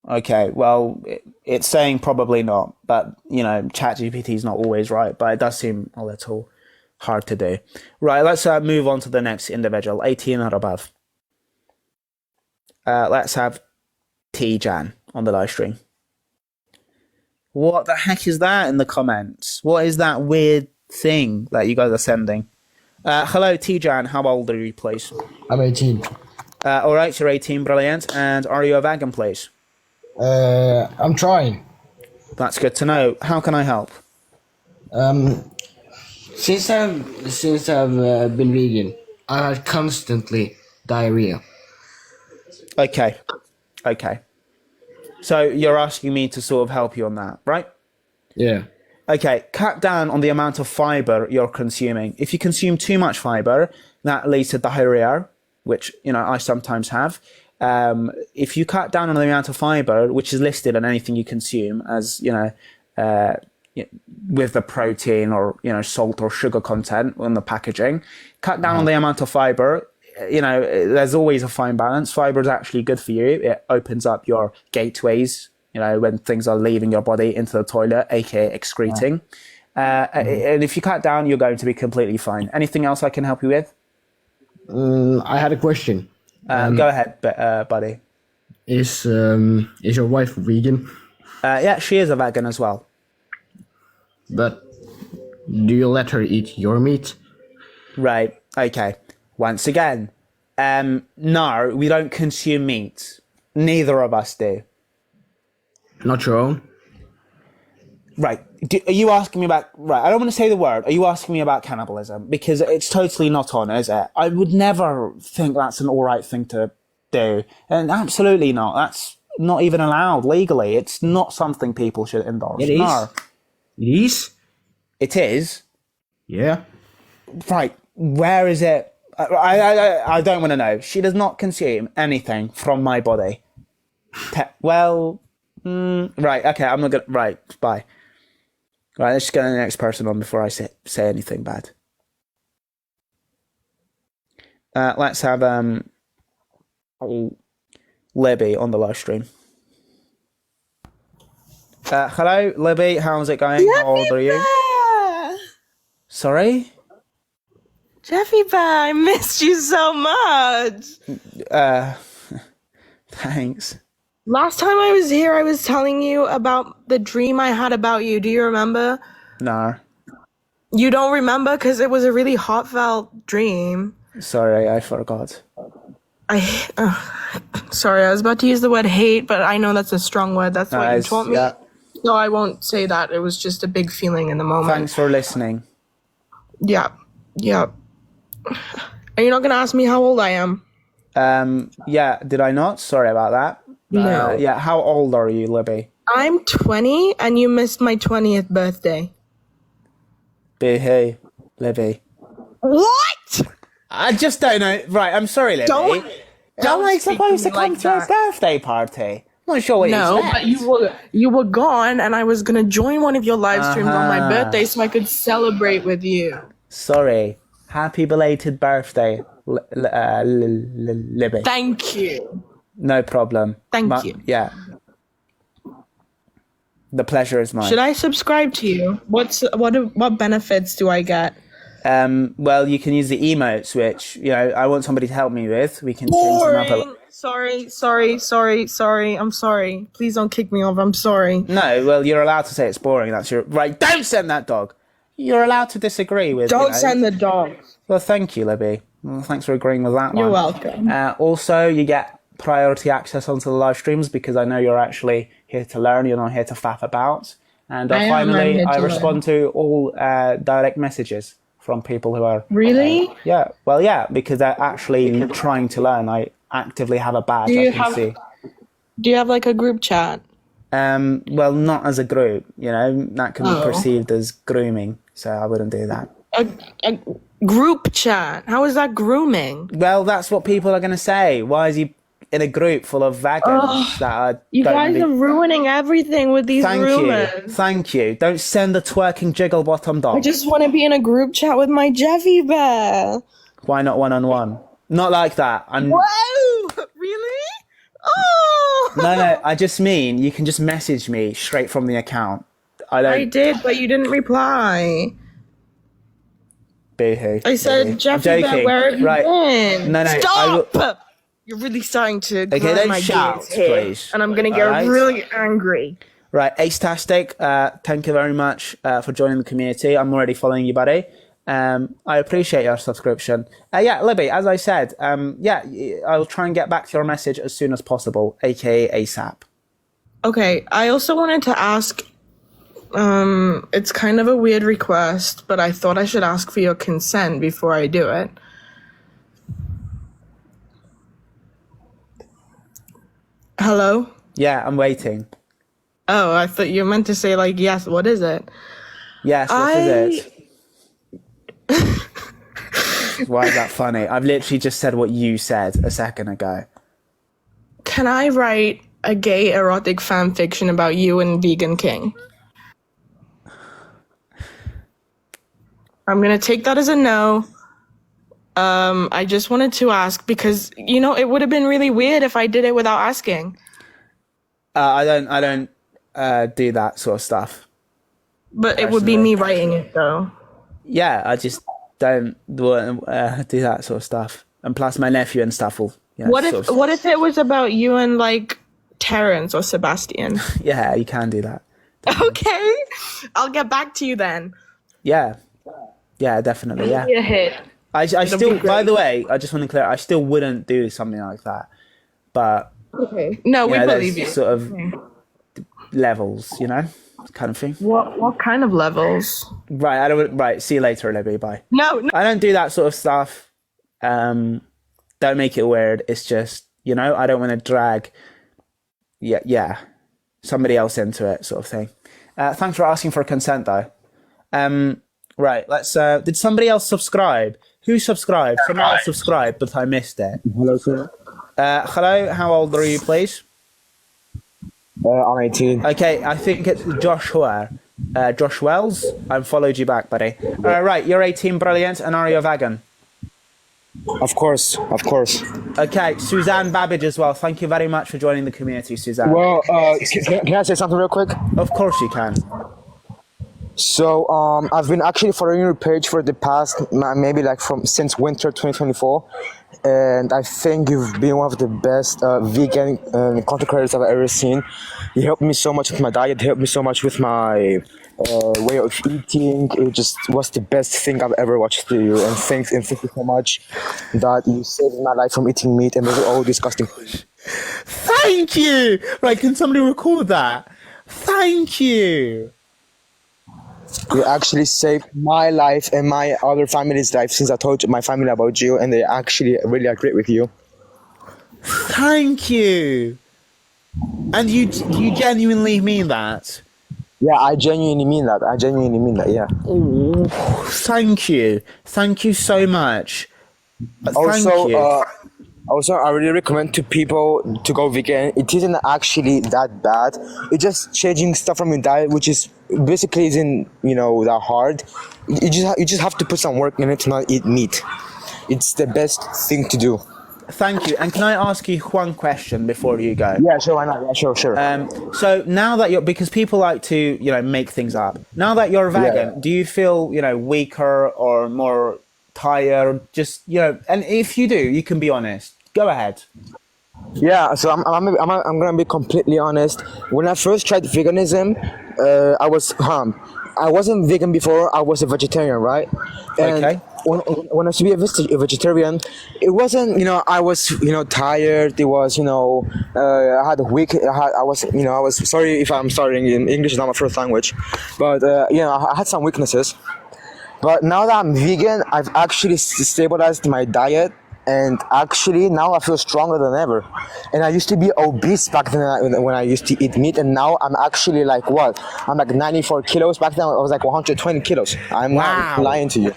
Okay, well, it's saying probably not, but, ChatGPT is not always right, but it does seem a little hard to do. Right, let's move on to the next individual, 18 or above. Let's have T-Jan on the live stream. What the heck is that in the comments? What is that weird thing that you guys are sending? Hello, T-Jan, how old are you, please? I'm 18. All right, you're 18, brilliant. And are you a vegan, please? I'm trying. That's good to know. How can I help? Since I've been vegan, I had constantly diarrhea. Okay. So you're asking me to sort of help you on that, right? Yeah. Okay, cut down on the amount of fiber you're consuming. If you consume too much fiber, that leads to diarrhea, which, I sometimes have. If you cut down on the amount of fiber, which is listed on anything you consume as, with the protein or, salt or sugar content on the packaging, cut down on the amount of fiber. There's always a fine balance. Fiber is actually good for you. It opens up your gateways, when things are leaving your body into the toilet, aka excreting. And if you cut down, you're going to be completely fine. Anything else I can help you with? I had a question. Go ahead, buddy. Is your wife vegan? Yeah, she is a vegan as well. But do you let her eat your meat? Right. Okay. Once again, no, we don't consume meat. Neither of us do. Not your own? Right. Are you asking me about... Right, I don't want to say the word. Are you asking me about cannibalism? Because it's totally not on, is it? I would never think that's an all right thing to do. And absolutely not. That's not even allowed legally. It's not something people should endorse. It is. No. It is? It is? Yeah. Right. Where is it? I don't want to know. She does not consume anything from my body. Right, okay, I'm not gonna... Right, bye. Right, let's just get the next person on before I say anything bad. Let's have Libby on the live stream. Hello, Libby, how's it going? How old are you? Sorry? Jeffy Bear, I missed you so much. Thanks. Last time I was here, I was telling you about the dream I had about you. Do you remember? No. You don't remember? Because it was a really heartfelt dream. Sorry, I forgot. Sorry, I was about to use the word hate, but I know that's a strong word. That's what you taught me. Yeah. No, I won't say that. It was just a big feeling in the moment. Thanks for listening. Yeah. Are you not going to ask me how old I am? Yeah, did I not? Sorry about that. No. Yeah, how old are you, Libby? I'm 20, and you missed my 20th birthday. Hey, Libby. What? I just don't know. Right, I'm sorry, Libby. Don't I supposed to come like to a birthday party? I'm not sure what you expect. but you were gone, and I was gonna join one of your live streams on my birthday so I could celebrate with you. Sorry. Happy belated birthday, Libby. Thank you. No problem. Thank you. Yeah. The pleasure is mine. Should I subscribe to you? What benefits do I get? Well, you can use the emotes, which, I want somebody to help me with. We can change them up a little. Sorry. I'm sorry. Please don't kick me off. I'm sorry. No, well, you're allowed to say it's boring. That's your right. Don't send that dog. You're allowed to disagree with. Don't send the dog. Well, thank you, Libby. Well, thanks for agreeing with that one. You're welcome. Also, you get priority access onto the live streams because I know you're actually here to learn. You're not here to faff about. And finally, I respond to all direct messages from people who are... Really? Yeah. Well, yeah, because they're actually trying to learn. I actively have a badge I can see. Do you have like a group chat? Well, not as a group. That can be perceived as grooming. So I wouldn't do that. A group chat? How is that grooming? Well, that's what people are going to say. Why is he in a group full of vegans that are... You guys are ruining everything with these rumors. Thank you. Don't send the twerking jiggle bottom dog. I just want to be in a group chat with my Jeffy Bear. Why not one-on-one? Not like that. Whoa! Really? Oh! No, I just mean you can just message me straight from the account. I did, but you didn't reply. Boo-hoo. I said, Jeffy Bear, where have you been? No. Stop! You're really starting to grind my shout, gears here, please. and I'm going to get really angry. Right, Ace-tastic, thank you very much for joining the community. I'm already following you, buddy. I appreciate your subscription. Yeah, Libby, as I said, I'll try and get back to your message as soon as possible, aka ASAP. Okay, I also wanted to ask, It's kind of a weird request, but I thought I should ask for your consent before I do it. Hello? Yeah, I'm waiting. Oh, I thought you meant to say, like, yes, what is it? Yes, what is it? Why is that funny? I've literally just said what you said a second ago. Can I write a gay erotic fan fiction about you and Vegan King? I'm gonna take that as a no. I just wanted to ask because, it would have been really weird if I did it without asking. I don't do that sort of stuff. But it would be me writing it, though. Yeah, I just don't do that sort of stuff. And plus, my nephew and stuff will. What if it was about you and like Terrence or Sebastian? Yeah, you can do that. Definitely. Okay, I'll get back to you then. Yeah, definitely. Yeah. Be a hit. I still, by the way, I just want to clear. I still wouldn't do something like that. But okay, no, we believe you. Sort of levels, kind of thing. What kind of levels? Right, Right, see you later, Olivia. Bye. No, I don't do that sort of stuff. Don't make it weird. It's just, I don't want to drag, somebody else into it, sort of thing. Thanks for asking for consent, though. Right, let's. Did somebody else subscribe? Who subscribed? Someone else subscribed, but I missed it. Hello, sir. Hello. How old are you, please? I'm 18. Okay, I think it's Joshua. Josh Wells. I've followed you back, buddy. Right, you're 18, brilliant. And are you a vegan? Of course. Okay, Suzanne Babbage as well. Thank you very much for joining the community, Suzanne. Well, can I say something real quick? Of course you can. So, I've been actually following your page for the past, maybe like since winter 2024. And I think you've been one of the best vegan content creators I've ever seen. You helped me so much with my diet, helped me so much with my way of eating. It just was the best thing I've ever watched to you. And thank you so much that you saved my life from eating meat and those are all disgusting. Thank you! Right, can somebody record that? Thank you! You actually saved my life and my other family's life since I told my family about you and they actually really agree with you. Thank you! And you genuinely mean that? Yeah, I genuinely mean that, yeah. Oh, thank you. Thank you so much. Thank you. Also, I really recommend to people to go vegan. It isn't actually that bad. It's just changing stuff from your diet, which is basically isn't that hard. You just have to put some work in it to not eat meat. It's the best thing to do. Thank you. And can I ask you one question before you go? Yeah, sure. Why not? Yeah, sure. So now that because people like to make things up. Now that you're vegan, do you feel weaker or more tired? Just and if you do, you can be honest. Go ahead. Yeah, so I'm gonna be completely honest. When I first tried veganism, I wasn't vegan before. I was a vegetarian, right? And okay. When I was to be a vegetarian, it wasn't I was tired. It was I had a week. I was sorry if I'm starting in English is not my first language, but I had some weaknesses. But now that I'm vegan, I've actually stabilized my diet. And actually, now I feel stronger than ever. And I used to be obese back then when I used to eat meat. And now I'm actually like what? I'm like 94 kilos. Back then I was like 120 kilos. I'm not lying to you.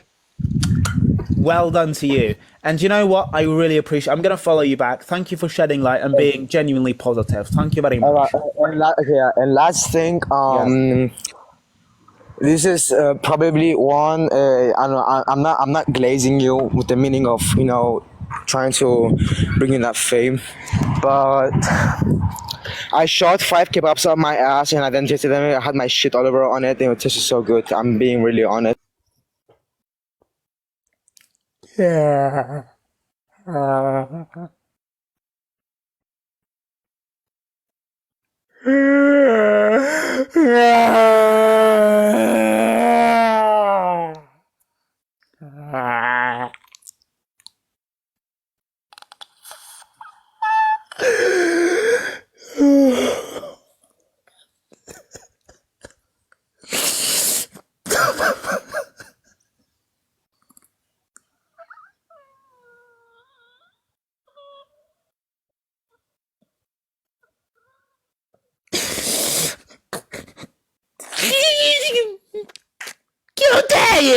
Well done to you. And you know what? I really appreciate I'm going to follow you back. Thank you for shedding light and being genuinely positive. Thank you very much. And last thing, this is probably one. I'm not glazing you with the meaning of trying to bring in that fame, but I shot 5 kebabs up my ass and I then tasted them. I had my shit all over on it and it tasted so good. I'm being really honest. Yeah.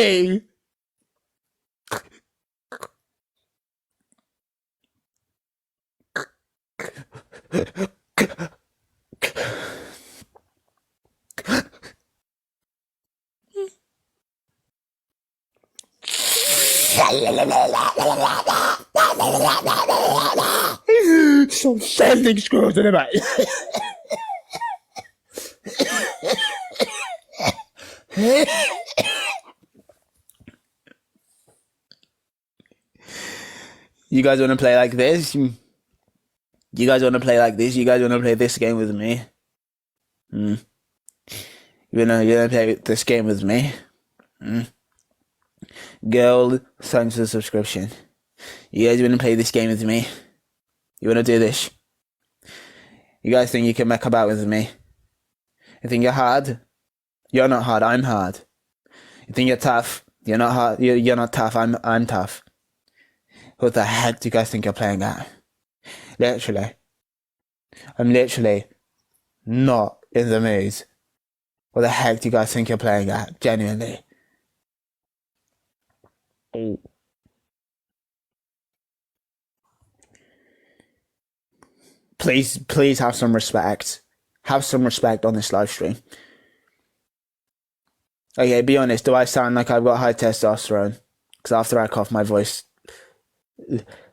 me! Stop sending screws in the back. You guys want to play like this? You guys want to play like this? You guys want to play this game with me? You wanna play this game with me? Gold, thanks for the subscription. You guys wanna play this game with me? You wanna do this? You guys think you can mech about with me? You think you're hard? You're not hard, I'm hard. You think you're tough? You're not hard, you're not tough, I'm tough. What the heck do you guys think you're playing at? Literally. I'm literally not in the mood. What the heck do you guys think you're playing at? Genuinely. Please have some respect. Have some respect on this live stream. Okay, be honest. Do I sound like I've got high testosterone? Because after I coughed, my voice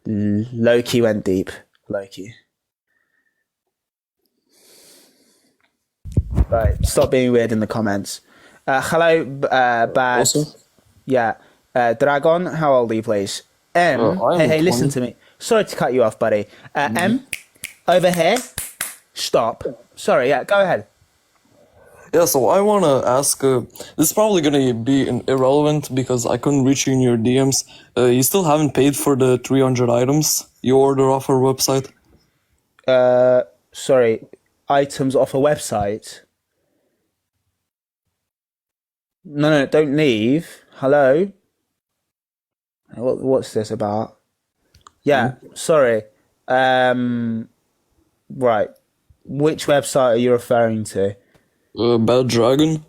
low-key went deep. Low-key. Right, stop being weird in the comments. Hello, Bad. Also? Yeah. Dragon, how old are you, please? Hey, listen to me. Sorry to cut you off, buddy. M, over here. Stop. Sorry, yeah, go ahead. Yeah, so I want to ask, this is probably going to be irrelevant because I couldn't reach you in your DMs. You still haven't paid for the 300 items you order off our website? Sorry, items off a website? No, don't leave. Hello? What's this about? Yeah, sorry. Right. Which website are you referring to? Bad Dragon.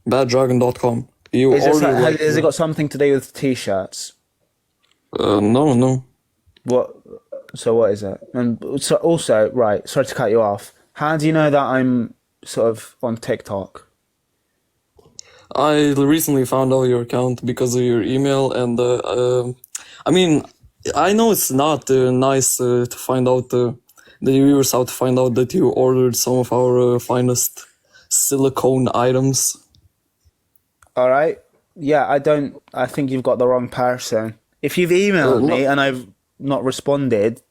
Baddragon.com. Has it got something to do with t-shirts? No. What? So what is it? And so also, right, sorry to cut you off. How do you know that I'm sort of on TikTok? I recently found out your account because of your email, and I mean, I know it's not nice to find out the viewers how to find out that you ordered some of our finest silicone items. All right. Yeah, I think you've got the wrong person. If you've emailed me and I've not responded,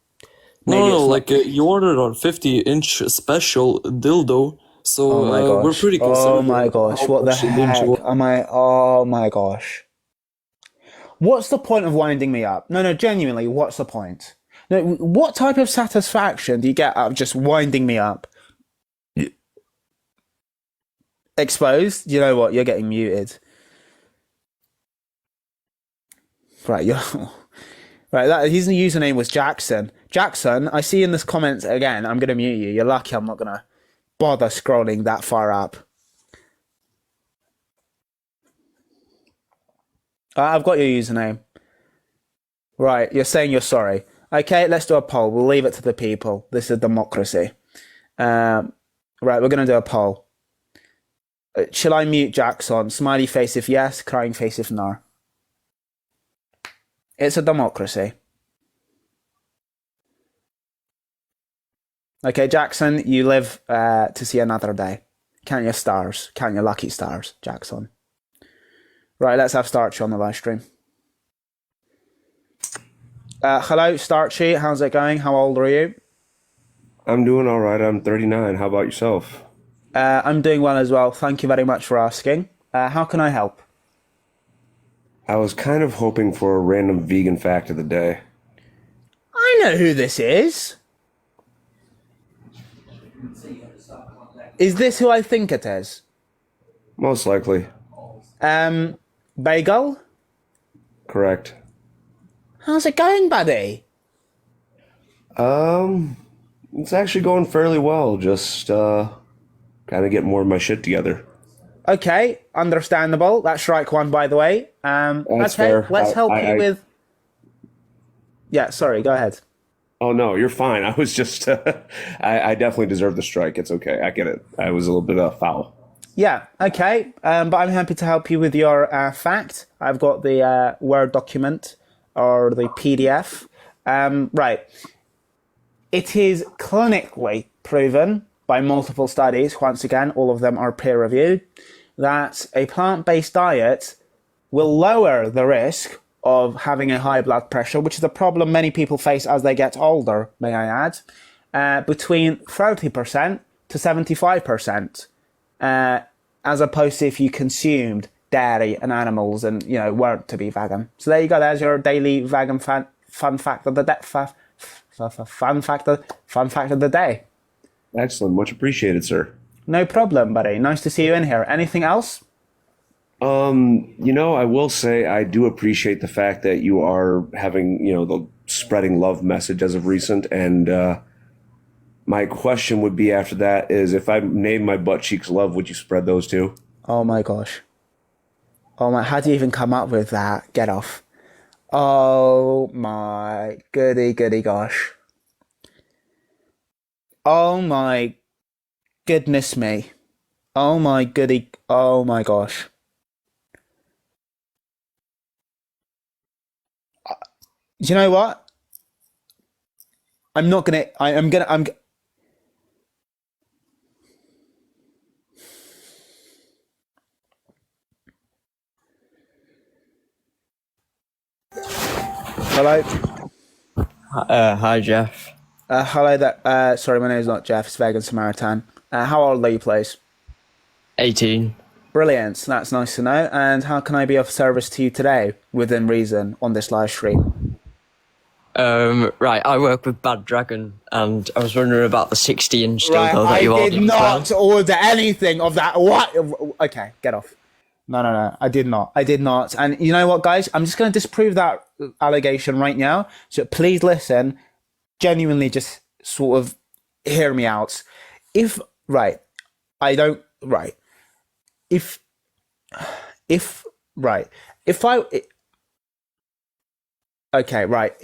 you ordered our 50-inch special dildo. So we're pretty concerned. Oh my gosh, what the heck? Oh my gosh. What's the point of winding me up? No, genuinely, what's the point? No, what type of satisfaction do you get out of just winding me up? Exposed? You know what? You're getting muted. Right, his username was Jackson. Jackson, I see in this comments again. I'm going to mute you. You're lucky I'm not going to bother scrolling that far up. I've got your username. Right, you're saying you're sorry. Okay, let's do a poll. We'll leave it to the people. This is democracy. Right, we're going to do a poll. Shall I mute Jackson? Smiley face if yes, crying face if no. It's a democracy. Okay, Jackson, you live to see another day. Count your stars. Count your lucky stars, Jackson. Right, let's have Starchy on the live stream. Hello, Starchy. How's it going? How old are you? I'm doing all right. I'm 39. How about yourself? I'm doing well as well. Thank you very much for asking. How can I help? I was kind of hoping for a random vegan fact of the day. I know who this is. Is this who I think it is? Most likely. Bagel? Correct. How's it going, buddy? It's actually going fairly well. Just kind of getting more of my shit together. Okay, understandable. That's strike one, by the way. That's okay, fair. let's help you with. Yeah, sorry. Go ahead. Oh no, you're fine. I was just, I definitely deserve the strike. It's okay. I get it. I was a little bit foul. Yeah, okay. But I'm happy to help you with your fact. I've got the Word document or the PDF. Right. It is clinically proven by multiple studies, once again, all of them are peer-reviewed, that a plant-based diet will lower the risk of having a high blood pressure, which is a problem many people face as they get older, may I add, between 30% to 75%, as opposed to if you consumed dairy and animals and, weren't to be vegan. So there you go, there's your daily vegan fun fact of the day. Fun fact of the day. Excellent. Much appreciated, sir. No problem, buddy. Nice to see you in here. Anything else? I will say I do appreciate the fact that you are having, the spreading love message as of recent. And my question would be after that is if I named my butt cheeks love, would you spread those too? Oh my gosh. Oh my, how do you even come up with that? Get off. Oh my goody gosh. Oh my goodness me. Oh my gosh. Do you know what? I'm Hello? Hi, Jeff. Hello there. Sorry, my name is not Jeff. It's Vegan Samaritan. How old are you, please? 18. Brilliant. That's nice to know. And how can I be of service to you today, within reason, on this live stream? Right, I work with Bad Dragon, and I was wondering about the 60-inch dildo that you I ordered. did not order anything of that. What? Okay, get off. No. I did not. And you know what, guys? I'm just going to disprove that allegation right now. So please listen. Genuinely, just sort of hear me out. Okay, right.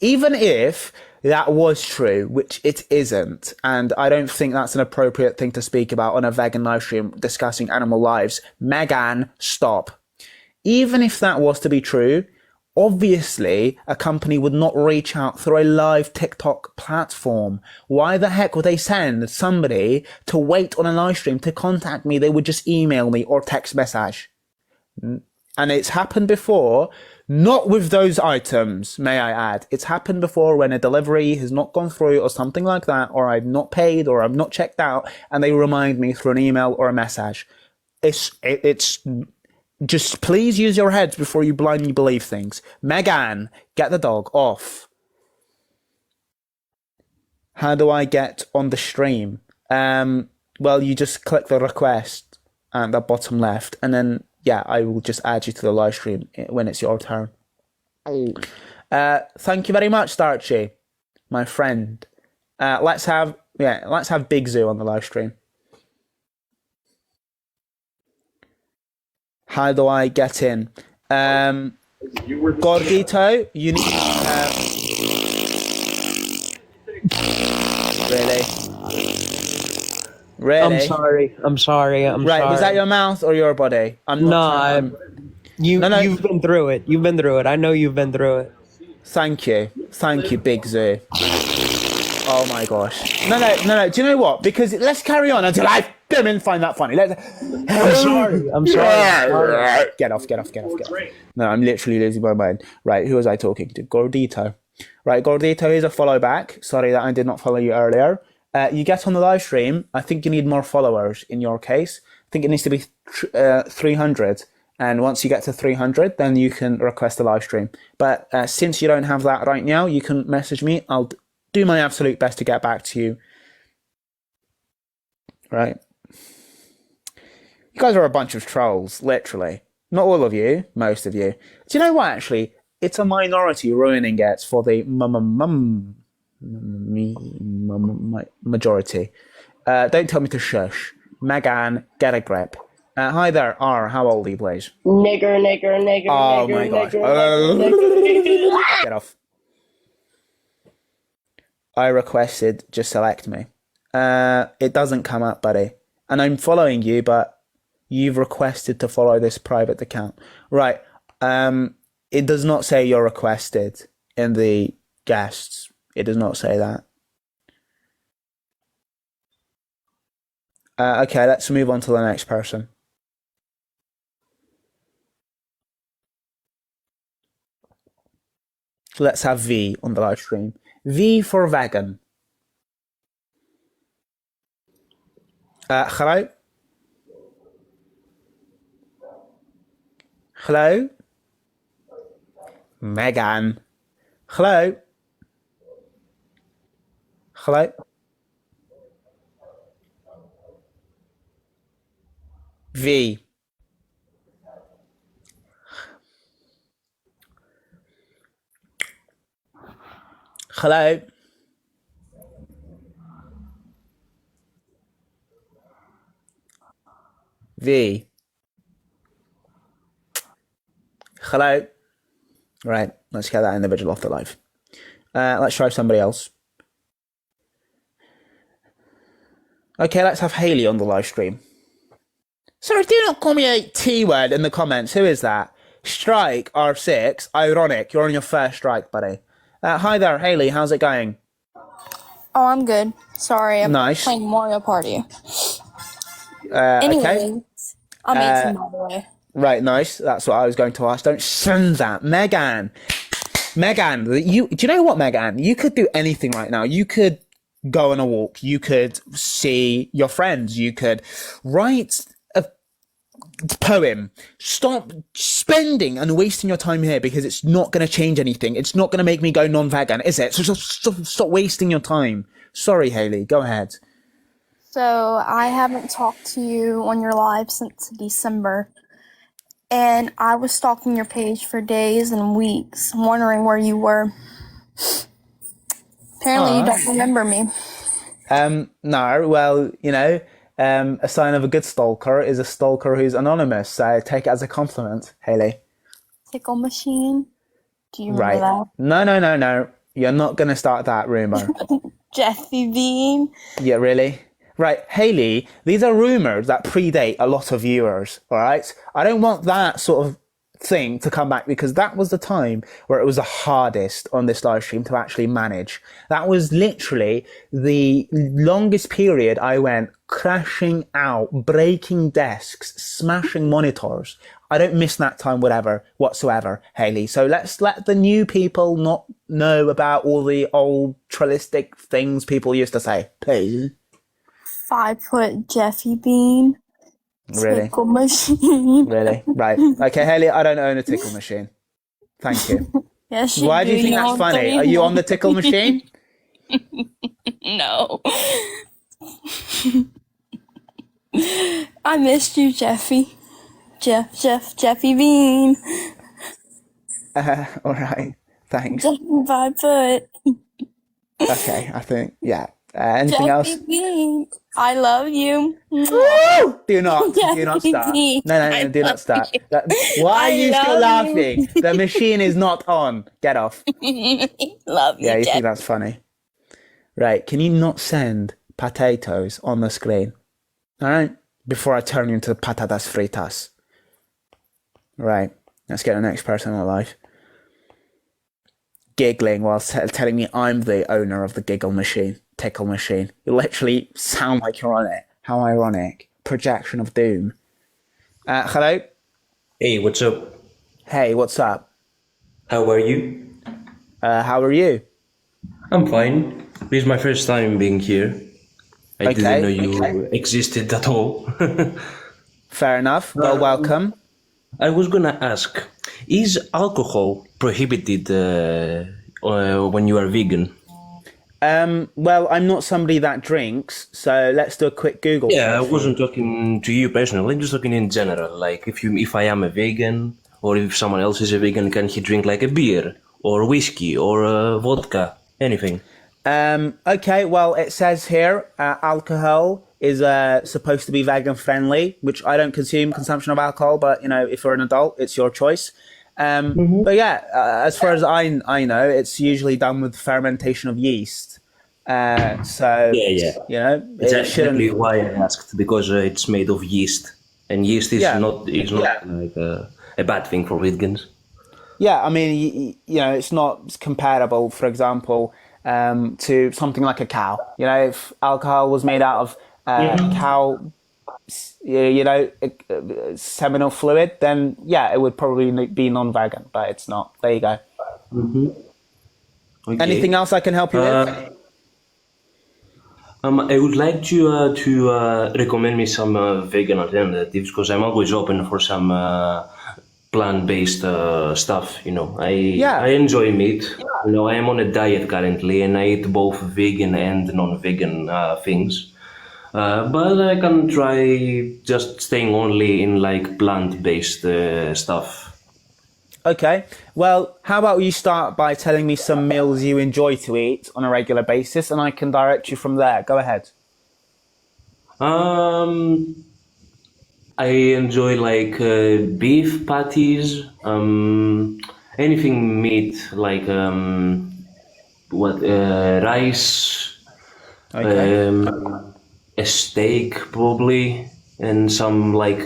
Even if that was true, which it isn't, and I don't think that's an appropriate thing to speak about on a vegan live stream discussing animal lives. Megan, stop. Even if that was to be true, obviously a company would not reach out through a live TikTok platform. Why the heck would they send somebody to wait on a live stream to contact me? They would just email me or text message. And it's happened before, not with those items, may I add. It's happened before when a delivery has not gone through or something like that, or I've not paid or I'm not checked out, and they remind me through an email or a message. It's just please use your heads before you blindly believe things. Megan, get the dog off. How do I get on the stream? Well, you just click the request at the bottom left, and then I will just add you to the live stream when it's your turn. Thank you very much, Starchy, my friend. Let's have Big Zoo on the live stream. How do I get in? Gordito, you need. Really? I'm sorry. Right, was that your mouth or your body? You've been through it. I know you've been through it. Thank you, Big Zoo. Oh my gosh. No. Do you know what? Because let's carry on until I didn't find that funny. I'm sorry. Get off. No, I'm literally losing my mind. Right, who was I talking to? Gordito. Right, Gordito is a follow back. Sorry that I did not follow you earlier. You get on the live stream. I think you need more followers in your case. I think it needs to be 300. And once you get to 300, then you can request a live stream. But since you don't have that right now, you can message me. I'll do my absolute best to get back to you. Right. You guys are a bunch of trolls, literally. Not all of you, most of you. Do you know what, actually? It's a minority ruining it for the majority. Don't tell me to shush. Megan, get a grip. Hi there, R. How old are you, please? Nigger. Oh my gosh. Get off. I requested, just select me. It doesn't come up, buddy. And I'm following you, but you've requested to follow this private account. Right. It does not say you're requested in the guests. It does not say that. Okay, let's move on to the next person. Let's have V on the live stream. V for vegan. Hello? Hello? Megan. Hello? Hello? V. Hello? V. Hello? Right, let's get that individual off the live. Let's try somebody else. Okay, let's have Haley on the live stream. Sorry, do not call me a T-word in the comments. Who is that? Strike R6. Ironic. You're on your first strike, buddy. Hi there, Haley. How's it going? Oh, I'm good. Sorry, I'm Nice. playing Mario Party. Okay. I'm 18, by the way. Right, nice. That's what I was going to ask. Don't send that. Megan, do you know what, Megan? You could do anything right now. You could go on a walk. You could see your friends. You could write a poem. Stop spending and wasting your time here because it's not going to change anything. It's not going to make me go non-vegan, is it? So stop wasting your time. Sorry, Haley. Go ahead. So, I haven't talked to you on your live since December. And I was stalking your page for days and weeks, wondering where you were. Apparently, you don't remember me. No, well, you know, a sign of a good stalker is a stalker who's anonymous. So take it as a compliment, Haley. Tickle machine? Do you remember that? No. You're not going to start that rumor. Jeffy Bean? Yeah, really? Right, Haley, these are rumors that predate a lot of viewers, all right? I don't want that sort of thing to come back because that was the time where it was the hardest on this live stream to actually manage. That was literally the longest period I went crashing out, breaking desks, smashing monitors. I don't miss that time whatsoever, Haley. So let's let the new people not know about all the old trillistic things people used to say, please. 5-foot Jeffy Bean. Really? Tickle machine. Really? Right. Okay, Haley, I don't own a tickle machine. Thank you. Yes, you Why do you think You that's own funny? 3 Are you on the tickle machine? No. I missed you, Jeffy. Jeffy Bean. All right. Thanks. Jeffy 5-foot. Okay, I think, yeah. Anything else? Jeffy Bean. I love you. Do not start. No, do not start. Why are you still laughing? The machine is not on. Get off. Love you, Yeah, you Jeff. think that's funny. Right, can you not send potatoes on the screen? All right? Before I turn you into patatas fritas. Right, let's get the next person alive. Giggling while telling me I'm the owner of the giggle machine. Tickle machine. You literally sound like you're on it. How ironic. Projection of doom. Hello? Hey, what's up? Hey, what's up? How are you? How are you? I'm fine. This is my first time being here. I didn't know you existed at all. Fair enough. Well, welcome. I was gonna ask, is alcohol prohibited when you are vegan? Well, I'm not somebody that drinks, so let's do a quick Google. Yeah, I wasn't talking to you personally, I'm just talking in general. Like, if I am a vegan, or if someone else is a vegan, can he drink like a beer, or whiskey, or vodka, anything? Okay, well, it says here, alcohol is supposed to be vegan friendly, which I don't consumption of alcohol, but if you're an adult, it's your choice. But yeah, as far as I know, it's usually done with fermentation of yeast. So yeah. It's it exactly shouldn't. why I asked, because it's made of yeast, and yeast is Yeah. not like a bad thing for vegans. Yeah, I mean, it's not comparable, for example, to something like a cow. If alcohol was made out of cow, seminal fluid, then yeah, it would probably be non-vegan, but it's not. There you go. Okay. Anything else I can help you with? I would like to recommend me some vegan alternatives, because I'm always open for some plant-based stuff. I enjoy meat. I am on a diet currently, and I eat both vegan and non-vegan things. But I can try just staying only in like plant-based stuff. Okay. Well, how about you start by telling me some meals you enjoy to eat on a regular basis, and I can direct you from there. Go ahead. I enjoy like beef patties, anything meat, like rice, Okay. a steak probably, and some like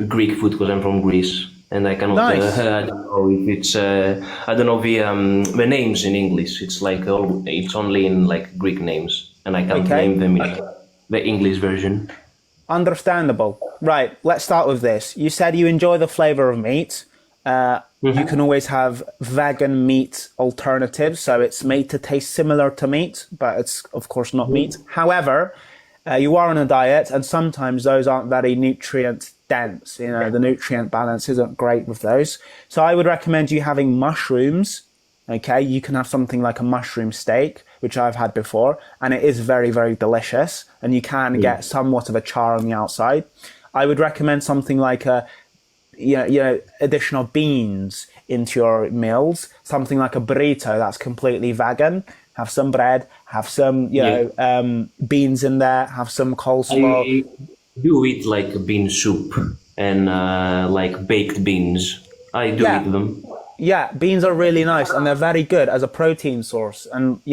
Greek food, because I'm from Greece, and I cannot. Nice. I don't know if it's. I don't know the names in English. It's like it's only in like Greek names, and I can't Okay. name them in the English version. Understandable. Right, let's start with this. You said you enjoy the flavor of meat. You can always have vegan meat alternatives, so it's made to taste similar to meat, but it's of course not meat. However, you are on a diet, and sometimes those aren't very nutrient dense. The nutrient balance isn't great with those. So I would recommend you having mushrooms. Okay, you can have something like a mushroom steak, which I've had before, and it is very, very delicious, and you can get somewhat of a char on the outside. I would recommend something like additional beans into your meals, something like a burrito that's completely vegan. Have some bread, have some beans in there, have some coleslaw. I do eat like bean soup and like baked beans. I do eat them. Yeah, beans are really nice, and they're very good as a protein source. And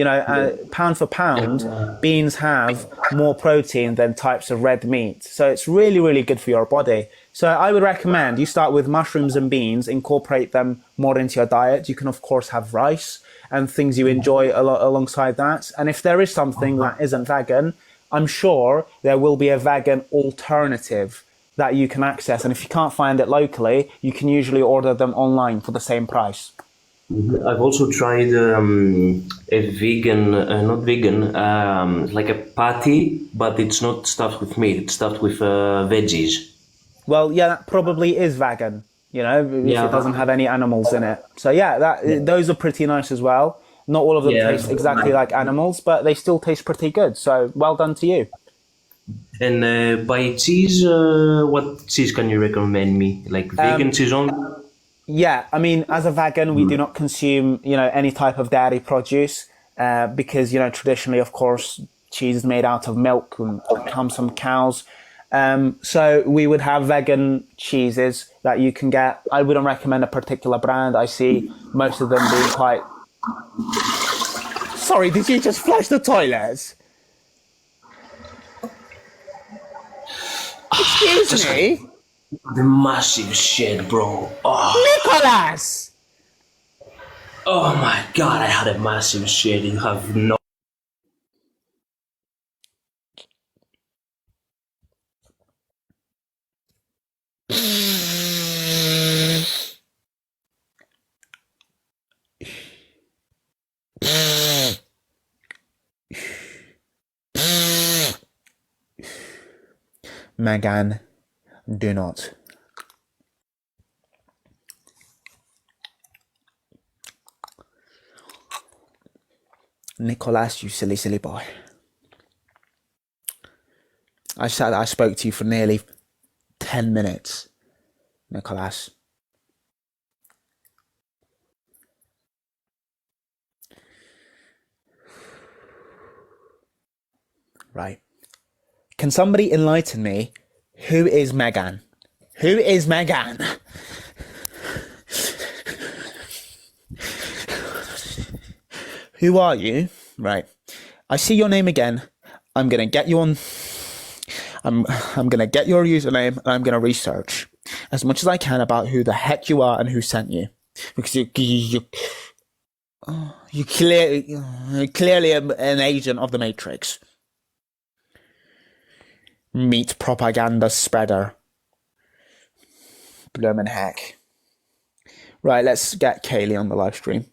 pound for pound, beans have more protein than types of red meat. So it's really, really good for your body. So I would recommend you start with mushrooms and beans, incorporate them more into your diet. You can of course have rice and things you enjoy alongside that. And if there is something that isn't vegan, I'm sure there will be a vegan alternative that you can access. And if you can't find it locally, you can usually order them online for the same price. I've also tried a vegan, not vegan, like a patty, but it's not stuffed with meat, it's stuffed with veggies. Well, yeah, that probably is vegan, if it doesn't have any animals in it. So yeah, those are pretty nice as well. Not all of them taste exactly like animals, but they still taste pretty good. So well done to you. And by cheese, what cheese can you recommend me? Like vegan cheese only? Yeah, I mean, as a vegan, we do not consume, any type of dairy produce because, traditionally, of course, cheese is made out of milk and comes from cows. So we would have vegan cheeses that you can get. I wouldn't recommend a particular brand. I see most of them being quite... Sorry, did you just flush the toilets? Excuse me? The massive shit, bro. Oh. Nicholas! Oh my god, I had a massive shit. You have no... Megan, do not. Nicholas, you silly, silly boy. I spoke to you for nearly 10 minutes, Nicholas. Right. Can somebody enlighten me? Who is Megan? Who is Megan? Who are you? Right. I see your name again. I'm gonna get you on. I'm gonna get your username and I'm gonna research as much as I can about who the heck you are and who sent you, because you clearly an agent of the Matrix. Meat propaganda spreader. Bloomin' heck. Right, let's get Kaylee on the live stream.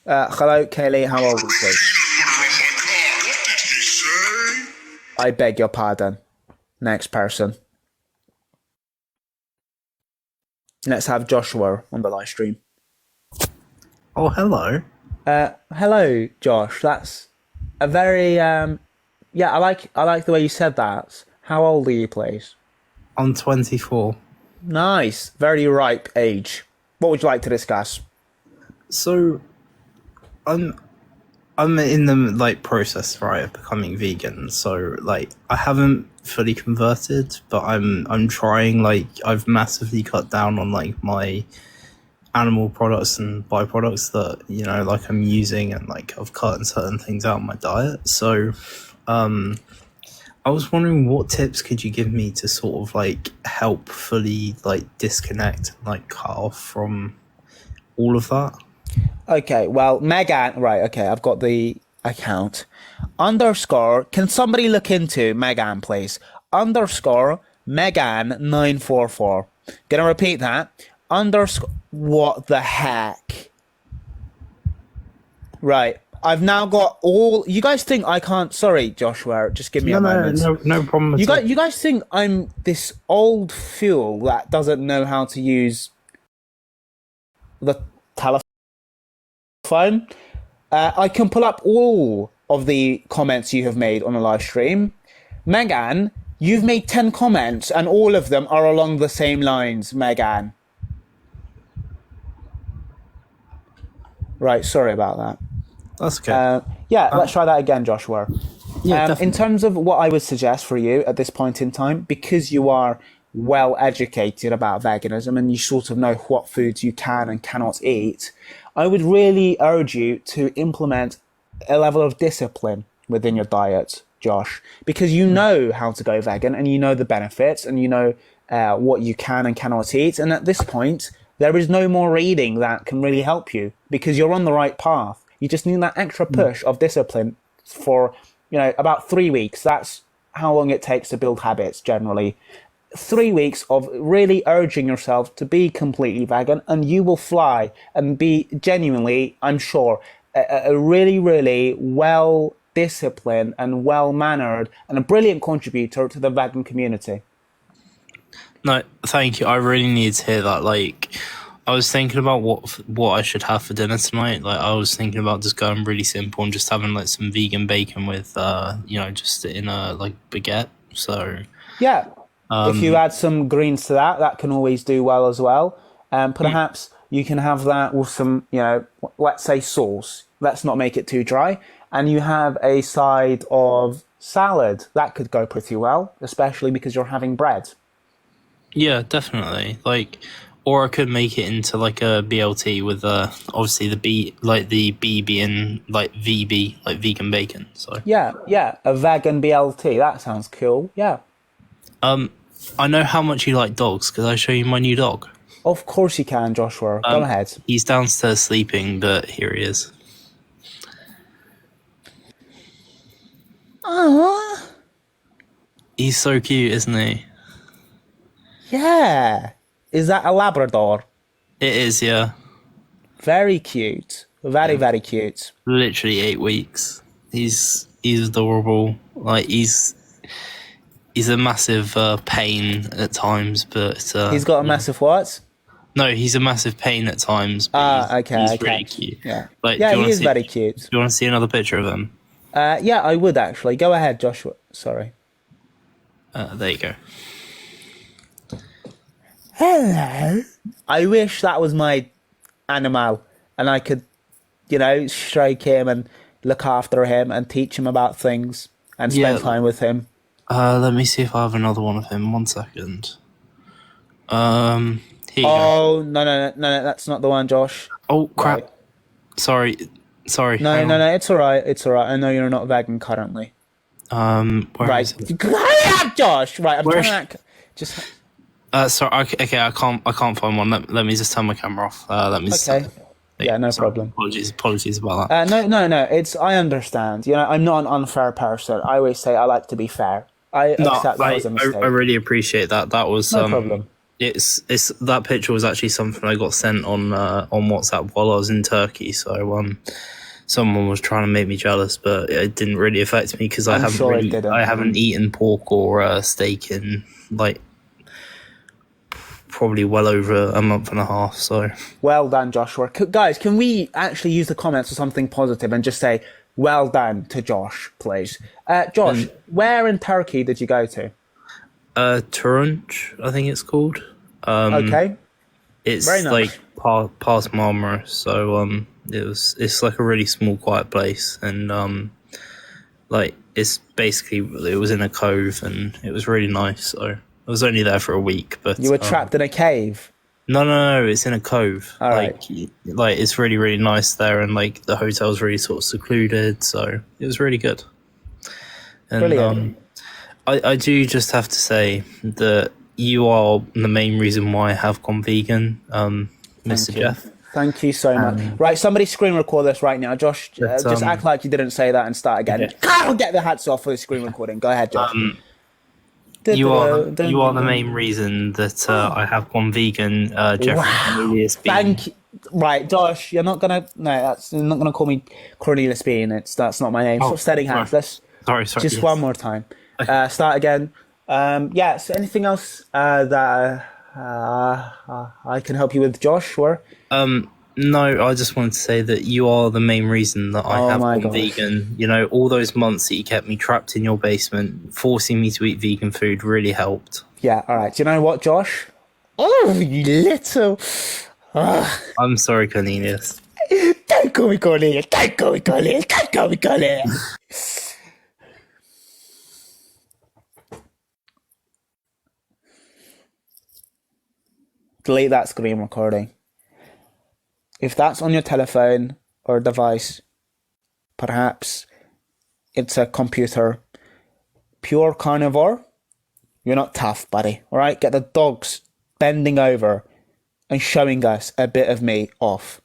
Hello, Kaylee. How old are you, please? I beg your pardon. Next person. Let's have Joshua on the live stream. Oh, hello. Hello, Josh. That's a very yeah. I like the way you said that. How old are you, please? I'm 24. Nice, very ripe age. What would you like to discuss? So, I'm in the process, right, of becoming vegan. So I haven't fully converted, but I'm trying. I've massively cut down on my animal products and byproducts that I'm using, and I've cut certain things out of my diet. So I was wondering, what tips could you give me to sort of help fully disconnect and cut off from all of that? Okay, well, Megan, right, okay, I've got the account. _ can somebody look into Megan, please? _ Megan944. Gonna repeat that. What the heck? Right, I've now got all. You guys think I can't? Sorry, Joshua, just give me a moment. No problem. You guys think I'm this old fool that doesn't know how to use the telephone? I can pull up all of the comments you have made on the live stream. Megan, you've made 10 comments and all of them are along the same lines, Megan. Right, sorry about that. That's okay. Let's try that again, Joshua. Yeah, in terms of what I would suggest for you at this point in time, because you are well educated about veganism and you sort of know what foods you can and cannot eat, I would really urge you to implement a level of discipline within your diet, Josh, because you know how to go vegan and you know the benefits and you know what you can and cannot eat. And at this point, there is no more reading that can really help you because you're on the right path. You just need that extra push of discipline for, about 3 weeks. That's how long it takes to build habits generally. 3 weeks of really urging yourself to be completely vegan and you will fly and be genuinely, I'm sure, a really, really well-disciplined and well-mannered and a brilliant contributor to the vegan community. No, thank you. I really need to hear that. I was thinking about what I should have for dinner tonight. I was thinking about just going really simple and just having some vegan bacon with, just in a baguette. So yeah. If you add some greens to that, that can always do well as well. Perhaps you can have that with some, let's say sauce. Let's not make it too dry. And you have a side of salad. That could go pretty well, especially because you're having bread. Yeah, definitely. Or I could make it into a BLT with obviously the B being VB, vegan bacon. So yeah, a vegan BLT. That sounds cool. Yeah. I know how much you like dogs. Could I show you my new dog? Of course you can, Joshua. Go ahead. He's downstairs sleeping, but here he is. Aww. He's so cute, isn't he? Yeah. Is that a Labrador? It is, yeah. Very cute. Very, very cute. Literally 8 weeks. He's adorable. He's a massive pain at times, but he's got a massive what? No, he's a massive pain at times. But he's really cute. Yeah, he is very cute. Do you want to see another picture of him? Yeah, I would actually. Go ahead, Joshua. Sorry. There you go. Hello. I wish that was my animal and I could, stroke him and look after him and teach him about things and spend time with him. Let me see if I have another one of him. 1 second. Here you go. No, that's not the one, Josh. Oh, crap. Right. Sorry. No, it's alright. It's alright. I know you're not vegan currently. Where is it? Josh. Right, I'm Where trying is- to act. Just. Sorry. Okay, I can't find one. Let me just turn my camera off. Let me. Okay. Yeah, no problem. Apologies about that. No. I understand. You know, I'm not an unfair person. I always say I like to be fair. I accept that was a mistake. I really appreciate that. That was No problem. It's that picture was actually something I got sent on WhatsApp while I was in Turkey. So someone was trying to make me jealous, but it didn't really affect me because I haven't eaten pork or steak in like probably well over a month and a half. So well done, Joshua. Guys, can we actually use the comments for something positive and just say well done to Josh, please? Josh, where in Turkey did you go to? Turunç, I think it's called. Okay. It's Very nice. like past Marmara, so it's like a really small, quiet place, and like it was in a cove, and it was really nice. So I was only there for a week, but You were trapped in a cave. No, it's in a cove. All right. Like it's really, really nice there, and like the hotel's really sort of secluded, so it was really good. And Brilliant. I do just have to say that you are the main reason why I have gone vegan, Mr. Jeff. Thank you so much. Right, somebody screen record this right now. Josh, just act like you didn't say that and start again. I'll get the hats off for the screen recording. Go ahead, Josh. You are the main reason that I have gone vegan, Jeffrey Cornelius Bean. Thank you. Right, Josh, you're not gonna call me Cornelius Bean. That's not my name. Stop steadying hands. Let's sorry. Just one more time. Start again. So anything else that I can help you with, Josh? Or no, I just wanted to say that you are the main reason that I have gone vegan. You know, all those months that you kept me trapped in your basement, forcing me to eat vegan food really helped. Yeah, all right. Do you know what, Josh? Oh, you little... I'm sorry, Cornelius. Don't call me Cornelius. Don't call me Cornelius. Don't call me Cornelius. Delete that screen recording. If that's on your telephone or device, perhaps it's a computer. Pure carnivore, you're not tough, buddy. All right, get the dogs bending over and showing us a bit of meat off.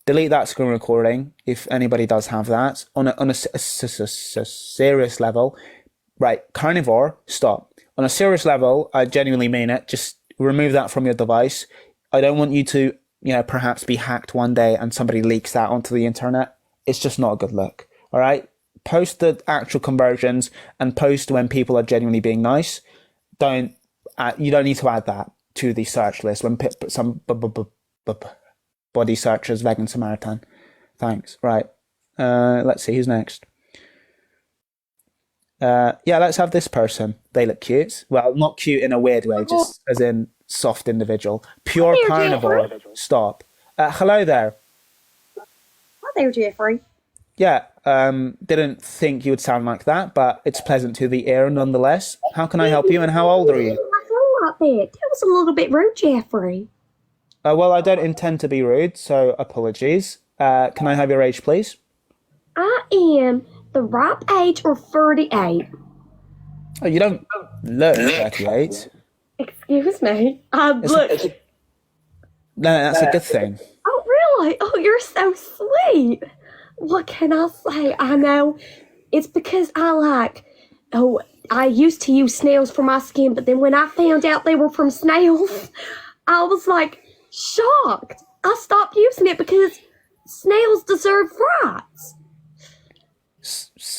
Delete that screen recording if anybody does have that. On a serious level, right? Carnivore, stop. On a serious level, I genuinely mean it. Just remove that from your device. I don't want you to, perhaps be hacked one day and somebody leaks that onto the internet. It's just not a good look. All right? Post the actual conversions and post when people are genuinely being nice. You don't need to add that to the search list when some body searches vegan Samaritan. Thanks. Right. Let's see who's next. Let's have this person. They look cute. Well, not cute in a weird way, just as in soft individual. Pure carnivore. Stop. Hello there. Hi there, Jeffrey. Yeah, didn't think you would sound like that, but it's pleasant to the ear nonetheless. How can I help you and how old are you? Like that. That was a little bit rude, Jeffrey. Well, I don't intend to be rude, so apologies. Can I have your age, please? I am the ripe age of 38. Oh, you don't look 38. Excuse me. Look. No, that's a good thing. Oh, really? Oh, you're so sweet. What can I say? I know it's because I used to use snails for my skin, but then when I found out they were from snails, I was like shocked. I stopped using it because snails deserve rights.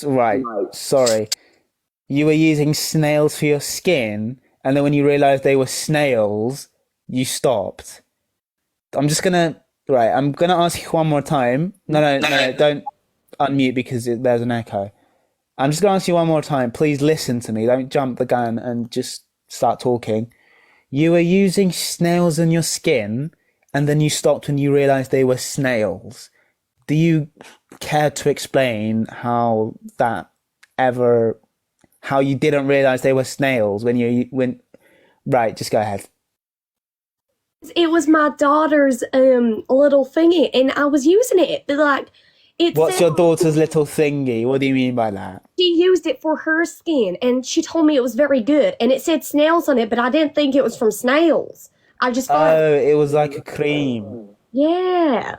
Right, sorry. You were using snails for your skin, and then when you realised they were snails, you stopped. I'm gonna ask you one more time. No, don't unmute because there's an echo. I'm just gonna ask you one more time. Please listen to me. Don't jump the gun and just start talking. You were using snails in your skin, and then you stopped when you realised they were snails. Do you care to explain how that ever how you didn't realize they were snails when. Right, just go ahead. It was my daughter's little thingy, and I was using it. But like, What's your daughter's little thingy? What do you mean by that? She used it for her skin, and she told me it was very good. And it said snails on it, but I didn't think it was from snails. I just thought. Oh, it was like a cream. Yeah.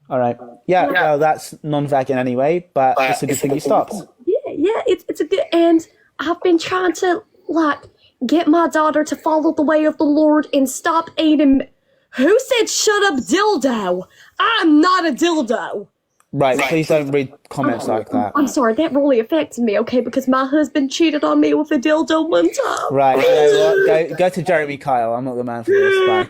All right. Yeah. Well, that's non-vegan anyway, but it's a good thing you stopped. Yeah. It's a good, and I've been trying to like get my daughter to follow the way of the Lord and stop eating. Who said shut up, dildo? I'm not a dildo. Right, please don't read comments like that. I'm sorry, that really affected me, okay, because my husband cheated on me with a dildo one time. Right, you know what? Go to Jeremy Kyle. I'm not the man for this. Bye.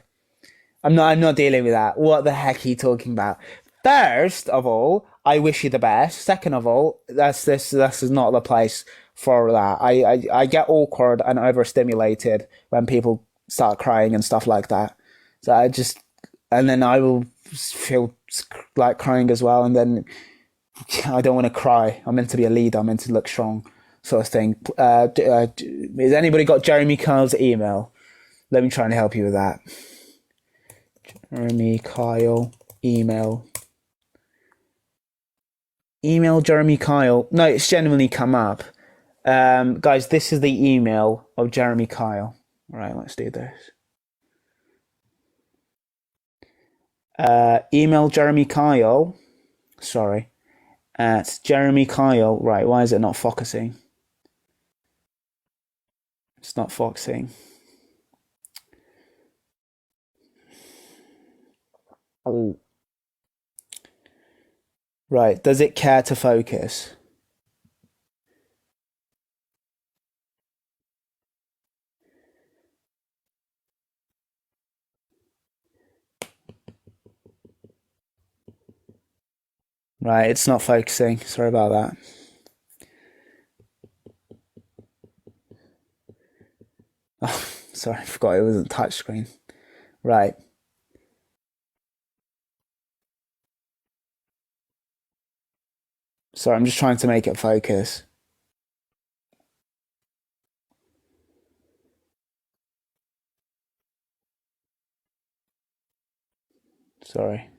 I'm not dealing with that. What the heck are you talking about? First of all, I wish you the best. Second of all, this is not the place for that. I get awkward and overstimulated when people start crying and stuff like that. So and then I will feel like crying as well, and then I don't want to cry. I'm meant to be a leader. I'm meant to look strong, sort of thing. Has anybody got Jeremy Kyle's email? Let me try and help you with that. Jeremy Kyle email. Email Jeremy Kyle. No, it's genuinely come up. Guys, this is the email of Jeremy Kyle. All right, let's do this. Email Jeremy Kyle. Sorry. It's Jeremy Kyle. Right, why is it not focusing? It's not focusing. Oh. Right, does it care to focus? Right, it's not focusing. Sorry about that. Oh, sorry, I forgot it wasn't touchscreen. Right. Sorry, I'm just trying to make it focus. Sorry.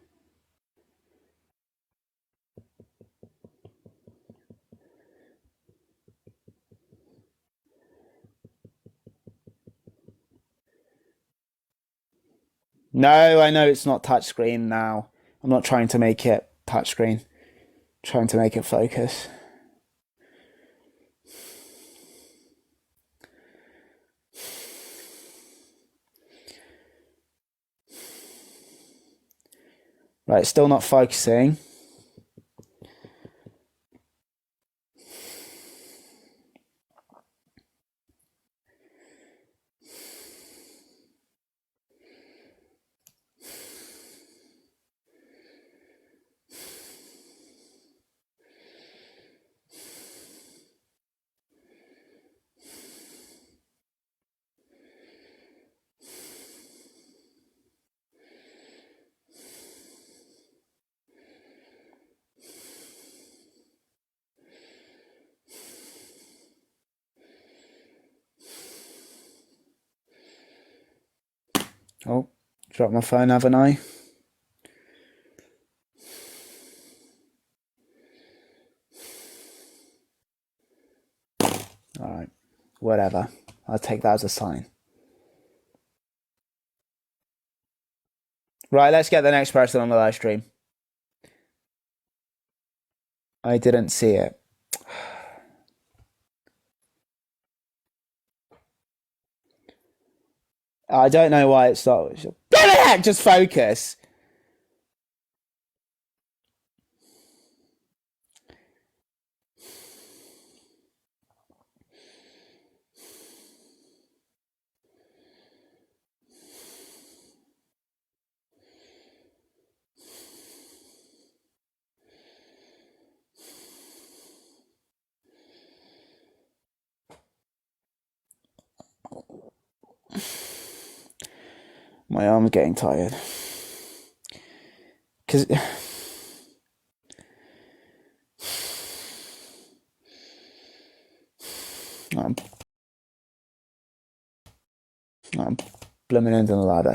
No, I know it's not touchscreen now. I'm not trying to make it touchscreen. I'm trying to make it focus. Right, still not focusing. Oh, dropped my phone, haven't I? Alright, whatever. I'll take that as a sign. Right, let's get the next person on the live stream. I didn't see it. I don't know why it's not. Just focus. My arm's getting tired. Because I'm blooming into the lad.